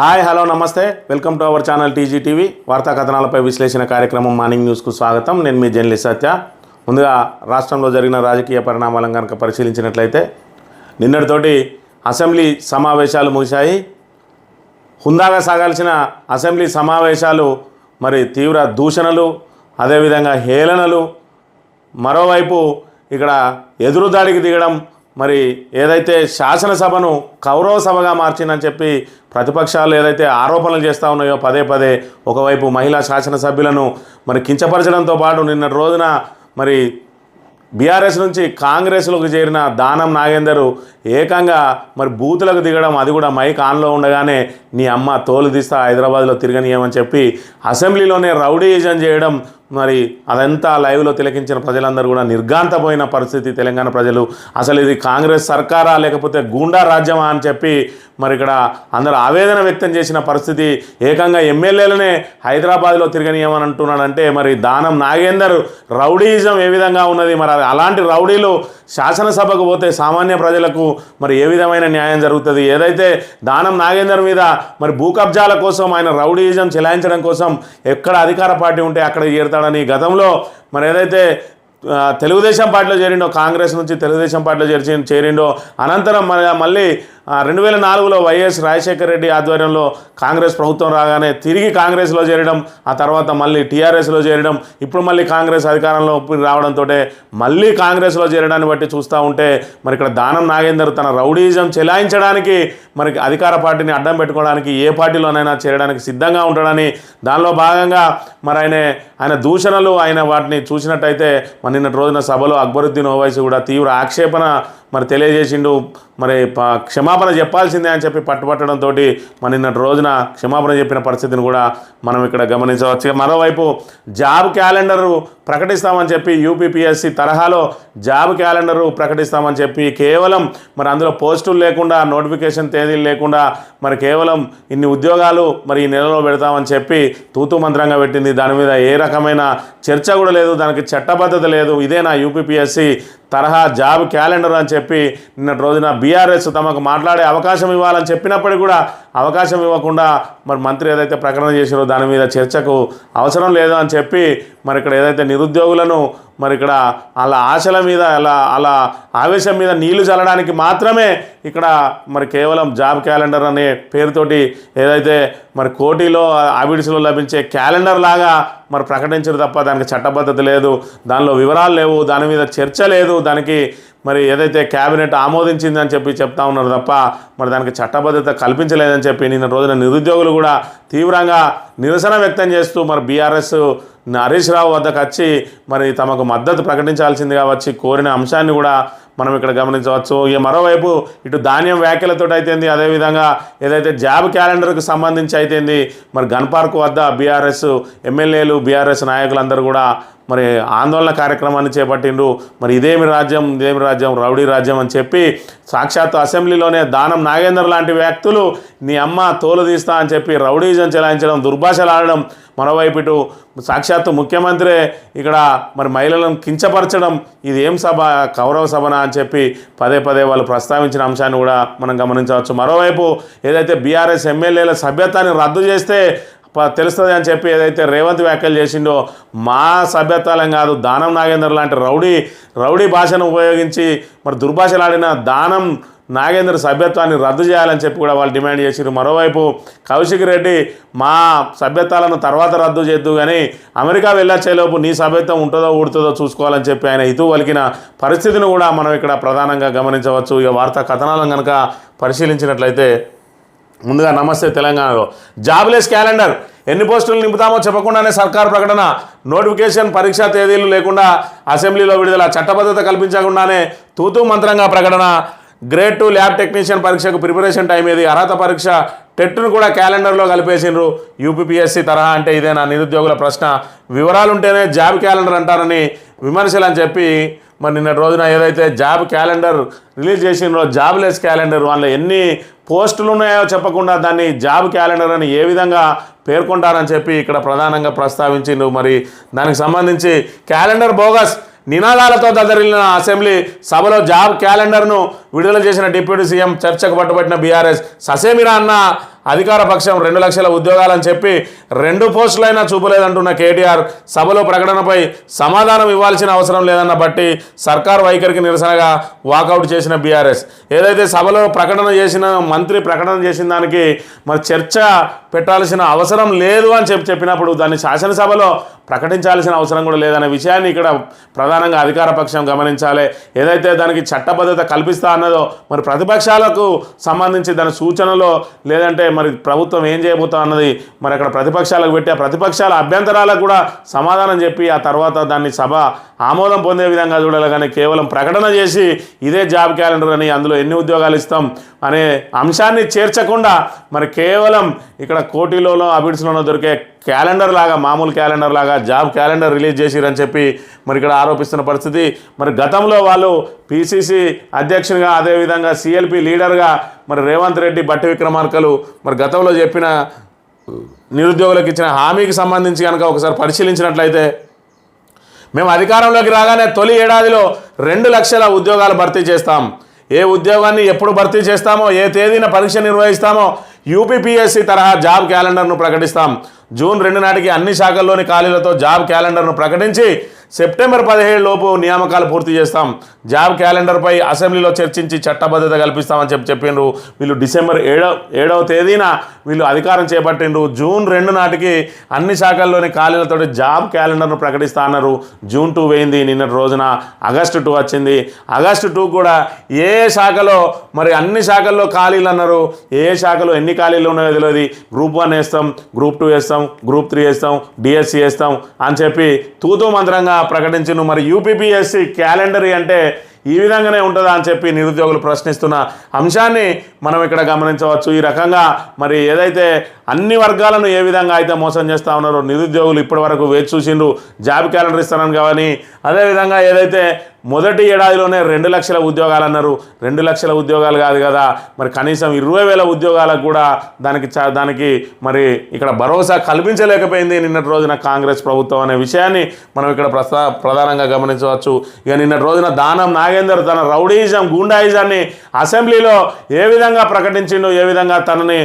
Hi hello నమస్తే welcome to our channel TG TV వార్తా కథనాలపై విశ్లేషణ కార్యక్రమం మార్నింగ్ న్యూస్కు స్వాగతం. నేను మీ జర్నలిస్ట్ సత్య. ముందుగా రాష్ట్రంలో జరిగిన రాజకీయ పరిణామాలను కనుక పరిశీలించినట్లయితే నిన్నటితోటి అసెంబ్లీ సమావేశాలు ముగిశాయి. హుందాగా సాగాల్సిన అసెంబ్లీ సమావేశాలు మరి తీవ్ర దూషణలు, అదేవిధంగా హేళనలు, మరోవైపు ఇక్కడ ఎదురుదాడికి దిగడం, మరి ఏదైతే శాసనసభను కౌరవ సభగా మార్చిందని చెప్పి ప్రతిపక్షాలు ఏదైతే ఆరోపణలు చేస్తూ ఉన్నాయో పదే పదే, ఒకవైపు మహిళా శాసనసభ్యులను మరి కించపరచడంతో పాటు నిన్నటి రోజున మరి బీఆర్ఎస్ నుంచి కాంగ్రెస్లోకి చేరిన దానం నాగేందర్ ఏకంగా మరి బూతులకు దిగడం, అది కూడా మైక్ ఆన్లో ఉండగానే నీ అమ్మ తోలు తీస్తా హైదరాబాద్లో తిరగనీయమని చెప్పి అసెంబ్లీలోనే రౌడీయిజం చేయడం, మరి అదంతా లైవ్లో తిలకించిన ప్రజలందరూ కూడా నిర్ఘాంతపోయిన పరిస్థితి. తెలంగాణ ప్రజలు అసలు ఇది కాంగ్రెస్ సర్కారా లేకపోతే గూండా రాజ్యమా అని చెప్పి మరి ఇక్కడ అందరూ ఆవేదన వ్యక్తం చేసిన పరిస్థితి. ఏకంగా ఎమ్మెల్యేలనే హైదరాబాద్లో తిరగనీయమని అంటున్నాడంటే మరి దానం నాగేందర్ రౌడీయిజం ఏ విధంగా ఉన్నది? మరి అలాంటి రౌడీలు శాసనసభకు పోతే సామాన్య ప్రజలకు మరి ఏ విధమైన న్యాయం జరుగుతుంది? ఏదైతే దానం నాగేందర్ మీద మరి భూ కబ్జాల కోసం ఆయన రౌడీయిజం చెలాయించడం కోసం ఎక్కడ అధికార పార్టీ ఉంటే అక్కడ చేరుతాడని గతంలో మరి ఏదైతే తెలుగుదేశం పార్టీలో చేరిండో, కాంగ్రెస్ నుంచి తెలుగుదేశం పార్టీలో చేరిండో, అనంతరం మళ్ళీ 2004లో వైఎస్ రాజశేఖర రెడ్డి ఆధ్వర్యంలో కాంగ్రెస్ ప్రభుత్వం రాగానే తిరిగి కాంగ్రెస్లో చేరడం, ఆ తర్వాత మళ్ళీ టీఆర్ఎస్లో చేరడం, ఇప్పుడు మళ్ళీ కాంగ్రెస్ అధికారంలో రావడంతో మళ్ళీ కాంగ్రెస్లో చేరడాన్ని బట్టి చూస్తూ ఉంటే మరి ఇక్కడ దానం నాగేందర్ తన రౌడీయిజం చెలాయించడానికి మరి అధికార పార్టీని అడ్డం పెట్టుకోవడానికి ఏ పార్టీలోనైనా చేరడానికి సిద్ధంగా ఉంటాడని, దానిలో భాగంగా మరి ఆయన దూషణలు వాటిని చూసినట్టయితే మరి నిన్నటి రోజున సభలో అక్బరుద్దీన్ ఓవైసీ కూడా తీవ్ర ఆక్షేపణ మరి తెలియజేసిండు. మరి క్షమాపణ చెప్పాల్సిందే అని చెప్పి పట్టుబట్టడంతో మరి నిన్నటి రోజున క్షమాపణ చెప్పిన పరిస్థితిని కూడా మనం ఇక్కడ గమనించవచ్చు. మరోవైపు జాబ్ క్యాలెండరు ప్రకటిస్తామని చెప్పి యూపీపీఎస్సీ తరహాలో జాబ్ క్యాలెండరు ప్రకటిస్తామని చెప్పి కేవలం మరి అందులో పోస్టులు లేకుండా, నోటిఫికేషన్ తేదీలు లేకుండా మరి కేవలం ఇన్ని ఉద్యోగాలు మరి ఈ నెలలో పెడతామని చెప్పి తూతూ మంత్రంగా పెట్టింది. దాని మీద ఏ రకమైన చర్చ కూడా లేదు, దానికి చట్టబద్ధత లేదు. ఇదేనా యూపీపీఎస్సీ తరహా జాబ్ క్యాలెండర్ అని చెప్పి నిన్నటి రోజున బీఆర్ఎస్ తమకు మాట్లాడే అవకాశం ఇవ్వాలని చెప్పినప్పటికీ కూడా అవకాశం ఇవ్వకుండా మరి మంత్రి ఏదైతే ప్రకటన చేశారో దాని మీద చర్చకు అవసరం లేదు అని చెప్పి మరి ఇక్కడ ఏదైతే నిరుద్యోగులను మరి ఇక్కడ అలా ఆశల మీద అలా ఆవేశం మీద నీళ్లు చల్లడానికి మాత్రమే ఇక్కడ మరి కేవలం జాబ్ క్యాలెండర్ అనే పేరుతోటి ఏదైతే మరి కోటిలో ఆవిడ్స్లో లభించే క్యాలెండర్ లాగా మరి ప్రకటించారు తప్ప దానికి చట్టబద్ధత లేదు, దానిలో వివరాలు లేవు, దాని మీద చర్చ లేదు, దానికి మరి ఏదైతే క్యాబినెట్ ఆమోదించిందని చెప్పి చెప్తా ఉన్నారు తప్ప మరి దానికి చట్టబద్ధత కల్పించలేదని చెప్పి నిన్న రోజున నిరుద్యోగులు కూడా తీవ్రంగా నిరసన వ్యక్తం చేస్తూ మరి బీఆర్ఎస్ హరీష్ రావు వద్దకు వచ్చి మరి తమకు మద్దతు ప్రకటించాల్సిందిగా వచ్చి కోరిన అంశాన్ని కూడా మనం ఇక్కడ గమనించవచ్చు. ఇక మరోవైపు ఇటు ధాన్యం వ్యాఖ్యలతో అయితేంది, అదేవిధంగా ఏదైతే జాబ్ క్యాలెండర్కి సంబంధించి అయితేంది మరి గన్ పార్క్ వద్ద బీఆర్ఎస్ ఎమ్మెల్యేలు, బీఆర్ఎస్ నాయకులందరూ కూడా మరి ఆందోళన కార్యక్రమాన్ని చేపట్టిండ్రు. మరి ఇదేమి రాజ్యం రౌడీ రాజ్యం అని చెప్పి సాక్షాత్తు అసెంబ్లీలోనే దానం నాగేందర్ లాంటి వ్యక్తులు నీ అమ్మ తోలు తీస్తా అని చెప్పి రౌడీజం చెలాయించడం, దుర్భాషలాడడం, మరోవైపు ఇటు సాక్షాత్తు ముఖ్యమంత్రి ఇక్కడ మరి మహిళలను కించపరచడం, ఇది ఏం సభ, కౌరవ సభనా అని చెప్పి పదే పదే వాళ్ళు ప్రస్తావించిన అంశాన్ని కూడా మనం గమనించవచ్చు. మరోవైపు ఏదైతే బీఆర్ఎస్ ఎమ్మెల్యేల సభ్యత్వాన్ని రద్దు చేస్తే తెలుస్తుంది అని చెప్పి ఏదైతే రేవంత్ వ్యాఖ్యలు చేసిండో, మా సభ్యత్వాలం కాదు, దానం నాగేందర్ లాంటి రౌడీ భాషను ఉపయోగించి మరి దుర్భాషలాడిన దానం నాగేందర్ సభ్యత్వాన్ని రద్దు చేయాలని చెప్పి కూడా వాళ్ళు డిమాండ్ చేసిరు. మరోవైపు కౌశిక్ రెడ్డి మా సభ్యత్వాలను తర్వాత రద్దు చేద్దు కానీ అమెరికా వెళ్ళొచ్చేలోపు నీ సభ్యత్వం ఉంటుందో ఊడుతుందో చూసుకోవాలని చెప్పి ఆయన ఇతూ పలికిన పరిస్థితిని కూడా మనం ఇక్కడ ప్రధానంగా గమనించవచ్చు. ఇక వార్తా కథనాలను కనుక పరిశీలించినట్లయితే ముందుగా నమస్తే తెలంగాణలో జాబ్లెస్ క్యాలెండర్, ఎన్ని పోస్టులు నింపుతామో చెప్పకుండానే సర్కారు ప్రకటన, నోటిఫికేషన్ పరీక్షా తేదీలు లేకుండా అసెంబ్లీలో విడుదల, చట్టబద్ధత కల్పించకుండానే తూతూ మంత్రంగా ప్రకటన, గ్రేడ్ 2 ల్యాబ్ టెక్నీషియన్ పరీక్షకు ప్రిపరేషన్ టైం ఏది, అర్హత పరీక్ష టెట్ను కూడా క్యాలెండర్లో కలిపేసిండ్రు యూపీపీఎస్సీ తరహా అంటే ఇదేనా నిరుద్యోగుల ప్రశ్న, వివరాలు ఉంటేనే జాబ్ క్యాలెండర్ అంటారని విమర్శలు అని చెప్పి మరి నిన్నటి రోజున ఏదైతే జాబ్ క్యాలెండర్ రిలీజ్ చేసిండ్రో జాబ్లెస్ క్యాలెండర్, వాళ్ళ ఎన్ని పోస్టులు ఉన్నాయో చెప్పకుండా దాన్ని జాబ్ క్యాలెండర్ అని ఏ విధంగా పేర్కొంటారని చెప్పి ఇక్కడ ప్రధానంగా ప్రస్తావించిండ్రు. మరి దానికి సంబంధించి క్యాలెండర్ బోగస్ నినాదాలతో దద్దరిల్లిన అసెంబ్లీ సభలో జాబ్ క్యాలెండర్ను విడుదల చేసిన డిప్యూటీ సీఎం చర్చకు పట్టుబట్టిన బీఆర్ఎస్ ససేమిరా అన్న అధికార పక్షం 2 లక్షల ఉద్యోగాలని చెప్పి 2 పోస్టులైనా చూపలేదంటున్న కేటీఆర్ సభలో ప్రకటనపై సమాధానం ఇవ్వాల్సిన అవసరం లేదన్న బట్టి సర్కార్ వైఖరికి నిరసనగా వాకౌట్ చేసిన బీఆర్ఎస్. ఏదైతే సభలో ప్రకటన చేసిన మంత్రి ప్రకటన చేసిన దానికి మరి చర్చ పెట్టాల్సిన అవసరం లేదు అని చెప్పినప్పుడు దాన్ని శాసనసభలో ప్రకటించాల్సిన అవసరం కూడా లేదనే విషయాన్ని ఇక్కడ ప్రధానంగా అధికార పక్షం గమనించాలి. ఏదైతే దానికి చట్టబద్ధత కల్పిస్తా అన్నదో మరి ప్రతిపక్షాలకు సంబంధించి దాని సూచనలో లేదంటే మరి ప్రభుత్వం ఏం చేయబోతా అన్నది మరి అక్కడ ప్రతిపక్షాలకు పెట్టి ఆ ప్రతిపక్షాల అభ్యంతరాలకు కూడా సమాధానం చెప్పి ఆ తర్వాత దాన్ని సభ ఆమోదం పొందే విధంగా చూడాలి. కానీ కేవలం ప్రకటన చేసి ఇదే జాబ్ క్యాలెండర్ అని అందులో ఎన్ని ఉద్యోగాలు ఇస్తాం అనే అంశాన్ని చేర్చకుండా మరి కేవలం ఇక్కడ కోటిలోనో అబిడ్స్లోనో దొరికే క్యాలెండర్ లాగా మామూలు క్యాలెండర్ లాగా జాబ్ క్యాలెండర్ రిలీజ్ చేసిరని చెప్పి మరి ఇక్కడ ఆరోపిస్తున్న పరిస్థితి. మరి గతంలో వాళ్ళు పిసిసి అధ్యక్షునిగా అదేవిధంగా సిఎల్పి లీడర్గా మరి రేవంత్ రెడ్డి బట్టి విక్రమార్కలు మరి గతంలో చెప్పిన నిరుద్యోగులకు ఇచ్చిన హామీకి సంబంధించి కనుక ఒకసారి పరిశీలించినట్లయితే మేము అధికారంలోకి రాగానే తొలి ఏడాదిలో 2 లక్షల ఉద్యోగాలు భర్తీ చేస్తాం. ఏ ఉద్యోగాన్ని ఎప్పుడు భర్తీ చేస్తామో ఏ తేదీన పరీక్ష నిర్వహిస్తామో యూపీపీఎస్సీ తరహా జాబ్ క్యాలెండర్ను ప్రకటిస్తాం. జూన్ 2 నాటికి అన్ని శాఖల్లోని ఖాళీలతో జాబ్ క్యాలెండర్ను ప్రకటించి సెప్టెంబర్ 17 లోపు నియామకాలు పూర్తి చేస్తాం. జాబ్ క్యాలెండర్పై అసెంబ్లీలో చర్చించి చట్టబద్ధత కల్పిస్తామని చెప్పిండ్రు. వీళ్ళు డిసెంబర్ 7వ తేదీన వీళ్ళు అధికారం చేపట్టిండ్రు. జూన్ 2 నాటికి అన్ని శాఖల్లోని ఖాళీలతో జాబ్ క్యాలెండర్ను ప్రకటిస్తా అన్నారు. జూన్ 2 వేయింది. నిన్నటి రోజున ఆగస్టు 2 వచ్చింది. ఆగస్టు 2 కూడా ఏ శాఖలో మరి అన్ని శాఖల్లో ఖాళీలు అన్నారు. ఏ శాఖలో ఎన్ని ఖాళీలు ఉన్నాయో తెలియదు. గ్రూప్ 1 వేస్తాం, గ్రూప్ 2 వేస్తాం, గ్రూప్ 3 వేస్తాం, డిఎస్సి వేస్తాం అని చెప్పి తూతూ మంత్రంగా ప్రకటించిన మరి యూపీపీఎస్సీ క్యాలెండర్ అంటే ఈ విధంగానే ఉంటుందా అని చెప్పి నిరుద్యోగులు ప్రశ్నిస్తున్న అంశాన్ని మనం ఇక్కడ గమనించవచ్చు. ఈ రకంగా మరి ఏదైతే అన్ని వర్గాలను ఏ విధంగా అయితే మోసం చేస్తూ ఉన్నారో నిరుద్యోగులు ఇప్పటి వరకు వేచి చూసిండ్రు జాబ్ క్యాలెండర్ ఇస్తానని. కానీ అదేవిధంగా ఏదైతే మొదటి ఏడాదిలోనే 2 లక్షల ఉద్యోగాలు అన్నారు. 2 లక్షల ఉద్యోగాలు కాదు కదా, మరి కనీసం 20,000 ఉద్యోగాలకు కూడా దానికి మరి ఇక్కడ భరోసా కల్పించలేకపోయింది నిన్నటి రోజున కాంగ్రెస్ ప్రభుత్వం అనే విషయాన్ని మనం ఇక్కడ ప్రధానంగా గమనించవచ్చు. ఇక నిన్నటి రోజున దానం నాగేందర్ తన రౌడీయిజం గూండాయిజాన్ని అసెంబ్లీలో ఏ విధంగా ప్రకటించిండు, ఏ విధంగా తనని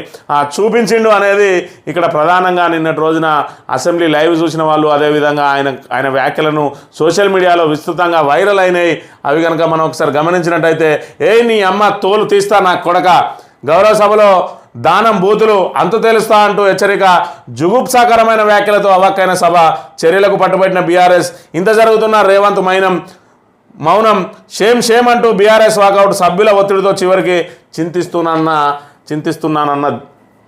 చూపించిండు అనేది ఇక్కడ ప్రధానంగా నిన్నటి రోజున అసెంబ్లీ లైవ్ చూసిన వాళ్ళు అదేవిధంగా ఆయన వ్యాఖ్యలను సోషల్ మీడియాలో విస్తృతంగా వైరల్ అయినాయి. అవి కనుక మనం ఒకసారి గమనించినట్టయితే నీ అమ్మ తోలు తీస్తా నా కొడక, గౌరవ సభలో దానం బూతులు అంతు తేలుస్తా అంటూ హెచ్చరిక, జుగుప్సాకరమైన వ్యాఖ్యలతో అవాక్కైన సభ, చర్యలకు పట్టుబట్టిన బీఆర్ఎస్. ఇంత జరుగుతున్న రేవంత్ మౌనం, షేమ్ అంటూ బీఆర్ఎస్ వాకౌట్. సభ్యుల ఒత్తిడితో చివరికి చింతిస్తున్నానన్న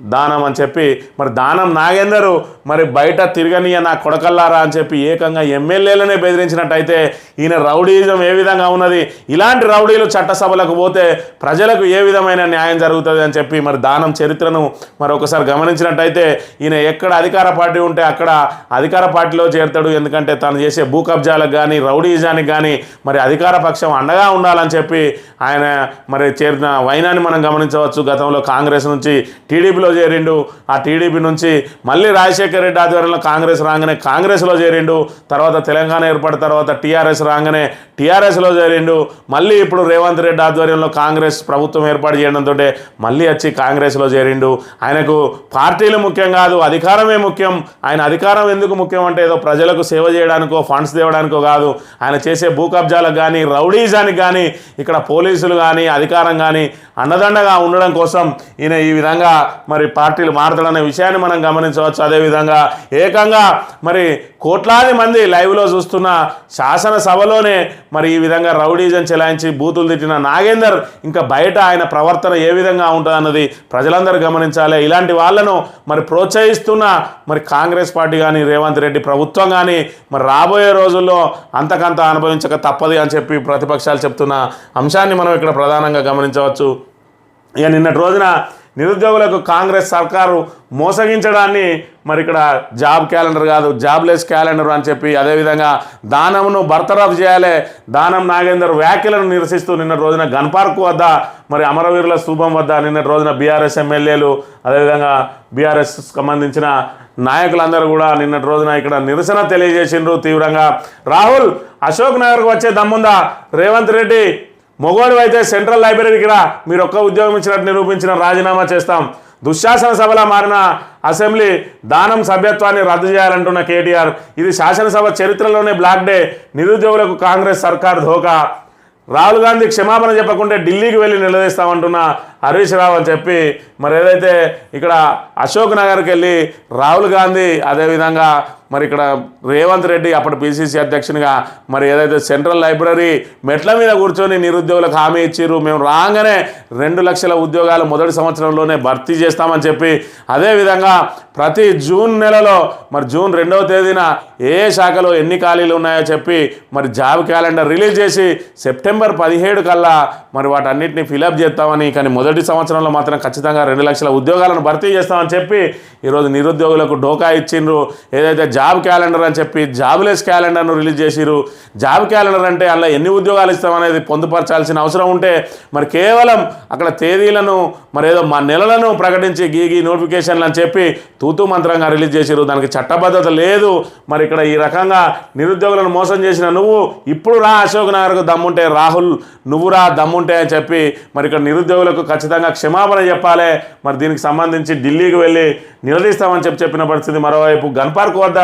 దానం అని చెప్పి మరి దానం నాగేందరు మరి బయట తిరగనీయ నా కొడకల్లారా అని చెప్పి ఏకంగా ఎమ్మెల్యేలనే బెదిరించినట్టయితే ఈయన రౌడీజం ఏ విధంగా ఉన్నది, ఇలాంటి రౌడీలు చట్టసభలకు పోతే ప్రజలకు ఏ విధమైన న్యాయం జరుగుతుంది అని చెప్పి మరి దానం చరిత్రను మరి ఒకసారి గమనించినట్టయితే ఈయన ఎక్కడ అధికార పార్టీ ఉంటే అక్కడ అధికార పార్టీలో చేరుతాడు. ఎందుకంటే తను చేసే భూ కబ్జాలకు కానీ రౌడీజానికి కానీ మరి అధికార పక్షం అండగా ఉండాలని చెప్పి ఆయన మరి చేరిన వైనాన్ని మనం గమనించవచ్చు. గతంలో కాంగ్రెస్ నుంచి టీడీపీలో చేరిండు. ఆ టీడీపీ నుంచి మళ్ళీ రాజశేఖర్ రెడ్డి ఆధ్వర్యంలో కాంగ్రెస్ రాగానే కాంగ్రెస్లో చేరిండు. తర్వాత తెలంగాణ ఏర్పడిన తర్వాత టీఆర్ఎస్ రాగానే టీఆర్ఎస్లో చేరిండు. మళ్ళీ ఇప్పుడు రేవంత్ రెడ్డి ఆధ్వర్యంలో కాంగ్రెస్ ప్రభుత్వం ఏర్పాటు చేయడంతో మళ్ళీ వచ్చి కాంగ్రెస్లో చేరిండు. ఆయనకు పార్టీలు ముఖ్యం కాదు, అధికారమే ముఖ్యం. ఆయన అధికారం ఎందుకు ముఖ్యం అంటే ఏదో ప్రజలకు సేవ చేయడానికో ఫండ్స్ తేవడానికో కాదు. ఆయన చేసే భూ కబ్జాలకు కానీ రౌడీజానికి కానీ ఇక్కడ పోలీసులు కానీ అధికారం కానీ అండదండగా ఉండడం కోసం ఈయన ఈ విధంగా మరి పార్టీలు మారుతాడనే విషయాన్ని మనం గమనించవచ్చు. అదేవిధంగా ఏకంగా మరి కోట్లాది మంది లైవ్లో చూస్తున్న శాసనసభలోనే మరి ఈ విధంగా రౌడీజం చెలాయించి బూతులు తిట్టిన నాగేందర్ ఇంకా బయట ఆయన ప్రవర్తన ఏ విధంగా ఉంటుందన్నది ప్రజలందరూ గమనించాలి. ఇలాంటి వాళ్ళను మరి ప్రోత్సహిస్తున్న మరి కాంగ్రెస్ పార్టీ కానీ రేవంత్ రెడ్డి ప్రభుత్వం కానీ మరి రాబోయే రోజుల్లో అంతకంత అనుభవించక తప్పదు అని చెప్పి ప్రతిపక్షాలు చెప్తున్న అంశాన్ని మనం ఇక్కడ ప్రధానంగా గమనించవచ్చు. ఇక నిన్నటి రోజున నిరుద్యోగులకు కాంగ్రెస్ సర్కారు మోసగించడాన్ని మరి ఇక్కడ జాబ్ క్యాలెండర్ కాదు జాబ్లెస్ క్యాలెండర్ అని చెప్పి అదేవిధంగా దానంను బర్తరఫ్ చేయాలి. దానం నాగేందర్ వ్యాఖ్యలను నిరసిస్తూ నిన్నటి రోజున గన్ పార్క్ వద్ద మరి అమరవీరుల స్తూపం వద్ద నిన్నటి రోజున బీఆర్ఎస్ ఎమ్మెల్యేలు అదేవిధంగా బీఆర్ఎస్ సంబంధించిన నాయకులందరూ కూడా నిన్నటి రోజున ఇక్కడ నిరసన తెలియజేసిండ్రు తీవ్రంగా. రాహుల్ అశోక్ నగర్కు వచ్చే దమ్ముందా, రేవంత్ రెడ్డి మొగోడు అయితే సెంట్రల్ లైబ్రరీకి రా, మీరు ఒక్క ఉద్యోగం ఇచ్చినట్టు నిరూపించిన రాజీనామా చేస్తాం. దుశ్శాసన సభలా మారిన అసెంబ్లీ దానం సభ్యత్వాన్ని రద్దు చేయాలంటున్న కేటీఆర్. ఇది శాసనసభ చరిత్రలోనే బ్లాక్ డే. నిరుద్యోగులకు కాంగ్రెస్ సర్కార్ ధోకా. రాహుల్ గాంధీ క్షమాపణ చెప్పకుంటే ఢిల్లీకి వెళ్ళి నిలదీస్తామంటున్న హరీష్ రావు అని చెప్పి మరి ఏదైతే ఇక్కడ అశోక్ నగర్కి వెళ్ళి రాహుల్ గాంధీ అదేవిధంగా మరి ఇక్కడ రేవంత్ రెడ్డి అప్పటి పిసిసి అధ్యక్షునిగా మరి ఏదైతే సెంట్రల్ లైబ్రరీ మెట్ల మీద కూర్చొని నిరుద్యోగులకు హామీ ఇచ్చిర్రు, మేము రాగానే 2 లక్షల ఉద్యోగాలు మొదటి సంవత్సరంలోనే భర్తీ చేస్తామని చెప్పి అదేవిధంగా ప్రతి జూన్ నెలలో మరి జూన్ 2వ తేదీన ఏ శాఖలో ఎన్ని ఖాళీలు ఉన్నాయో చెప్పి మరి జాబ్ క్యాలెండర్ రిలీజ్ చేసి సెప్టెంబర్ 17 కల్లా మరి వాటన్నిటిని ఫిలప్ చేస్తామని, కానీ మొదటి సంవత్సరంలో మాత్రం ఖచ్చితంగా 2 లక్షల ఉద్యోగాలను భర్తీ చేస్తామని చెప్పి ఈరోజు నిరుద్యోగులకు డోకా ఇచ్చిండ్రు. ఏదైతే జాబ్ క్యాలెండర్ అని చెప్పి జాబ్లెస్ క్యాలెండర్ను రిలీజ్ చేసిరు. జాబ్ క్యాలెండర్ అంటే అలా ఎన్ని ఉద్యోగాలు ఇస్తామనేది పొందుపరచాల్సిన అవసరం ఉంటే మరి కేవలం అక్కడ తేదీలను మరి ఏదో మా నెలలను ప్రకటించి గీ నోటిఫికేషన్లు అని చెప్పి తూతూ మంత్రంగా రిలీజ్ చేసిరు. దానికి చట్టబద్ధత లేదు. మరి ఇక్కడ ఈ రకంగా నిరుద్యోగులను మోసం చేసిన నువ్వు ఇప్పుడు రా అశోక్ నగర్కు దమ్ముంటే, రాహుల్ నువ్వు రా దమ్ముంటే అని చెప్పి మరి ఇక్కడ నిరుద్యోగులకు ఖచ్చితంగా క్షమాపణ చెప్పాలి. మరి దీనికి సంబంధించి ఢిల్లీకి వెళ్ళి నిలదీస్తామని చెప్పిన పరిస్థితి. మరోవైపు గన్ పార్క్ వద్ద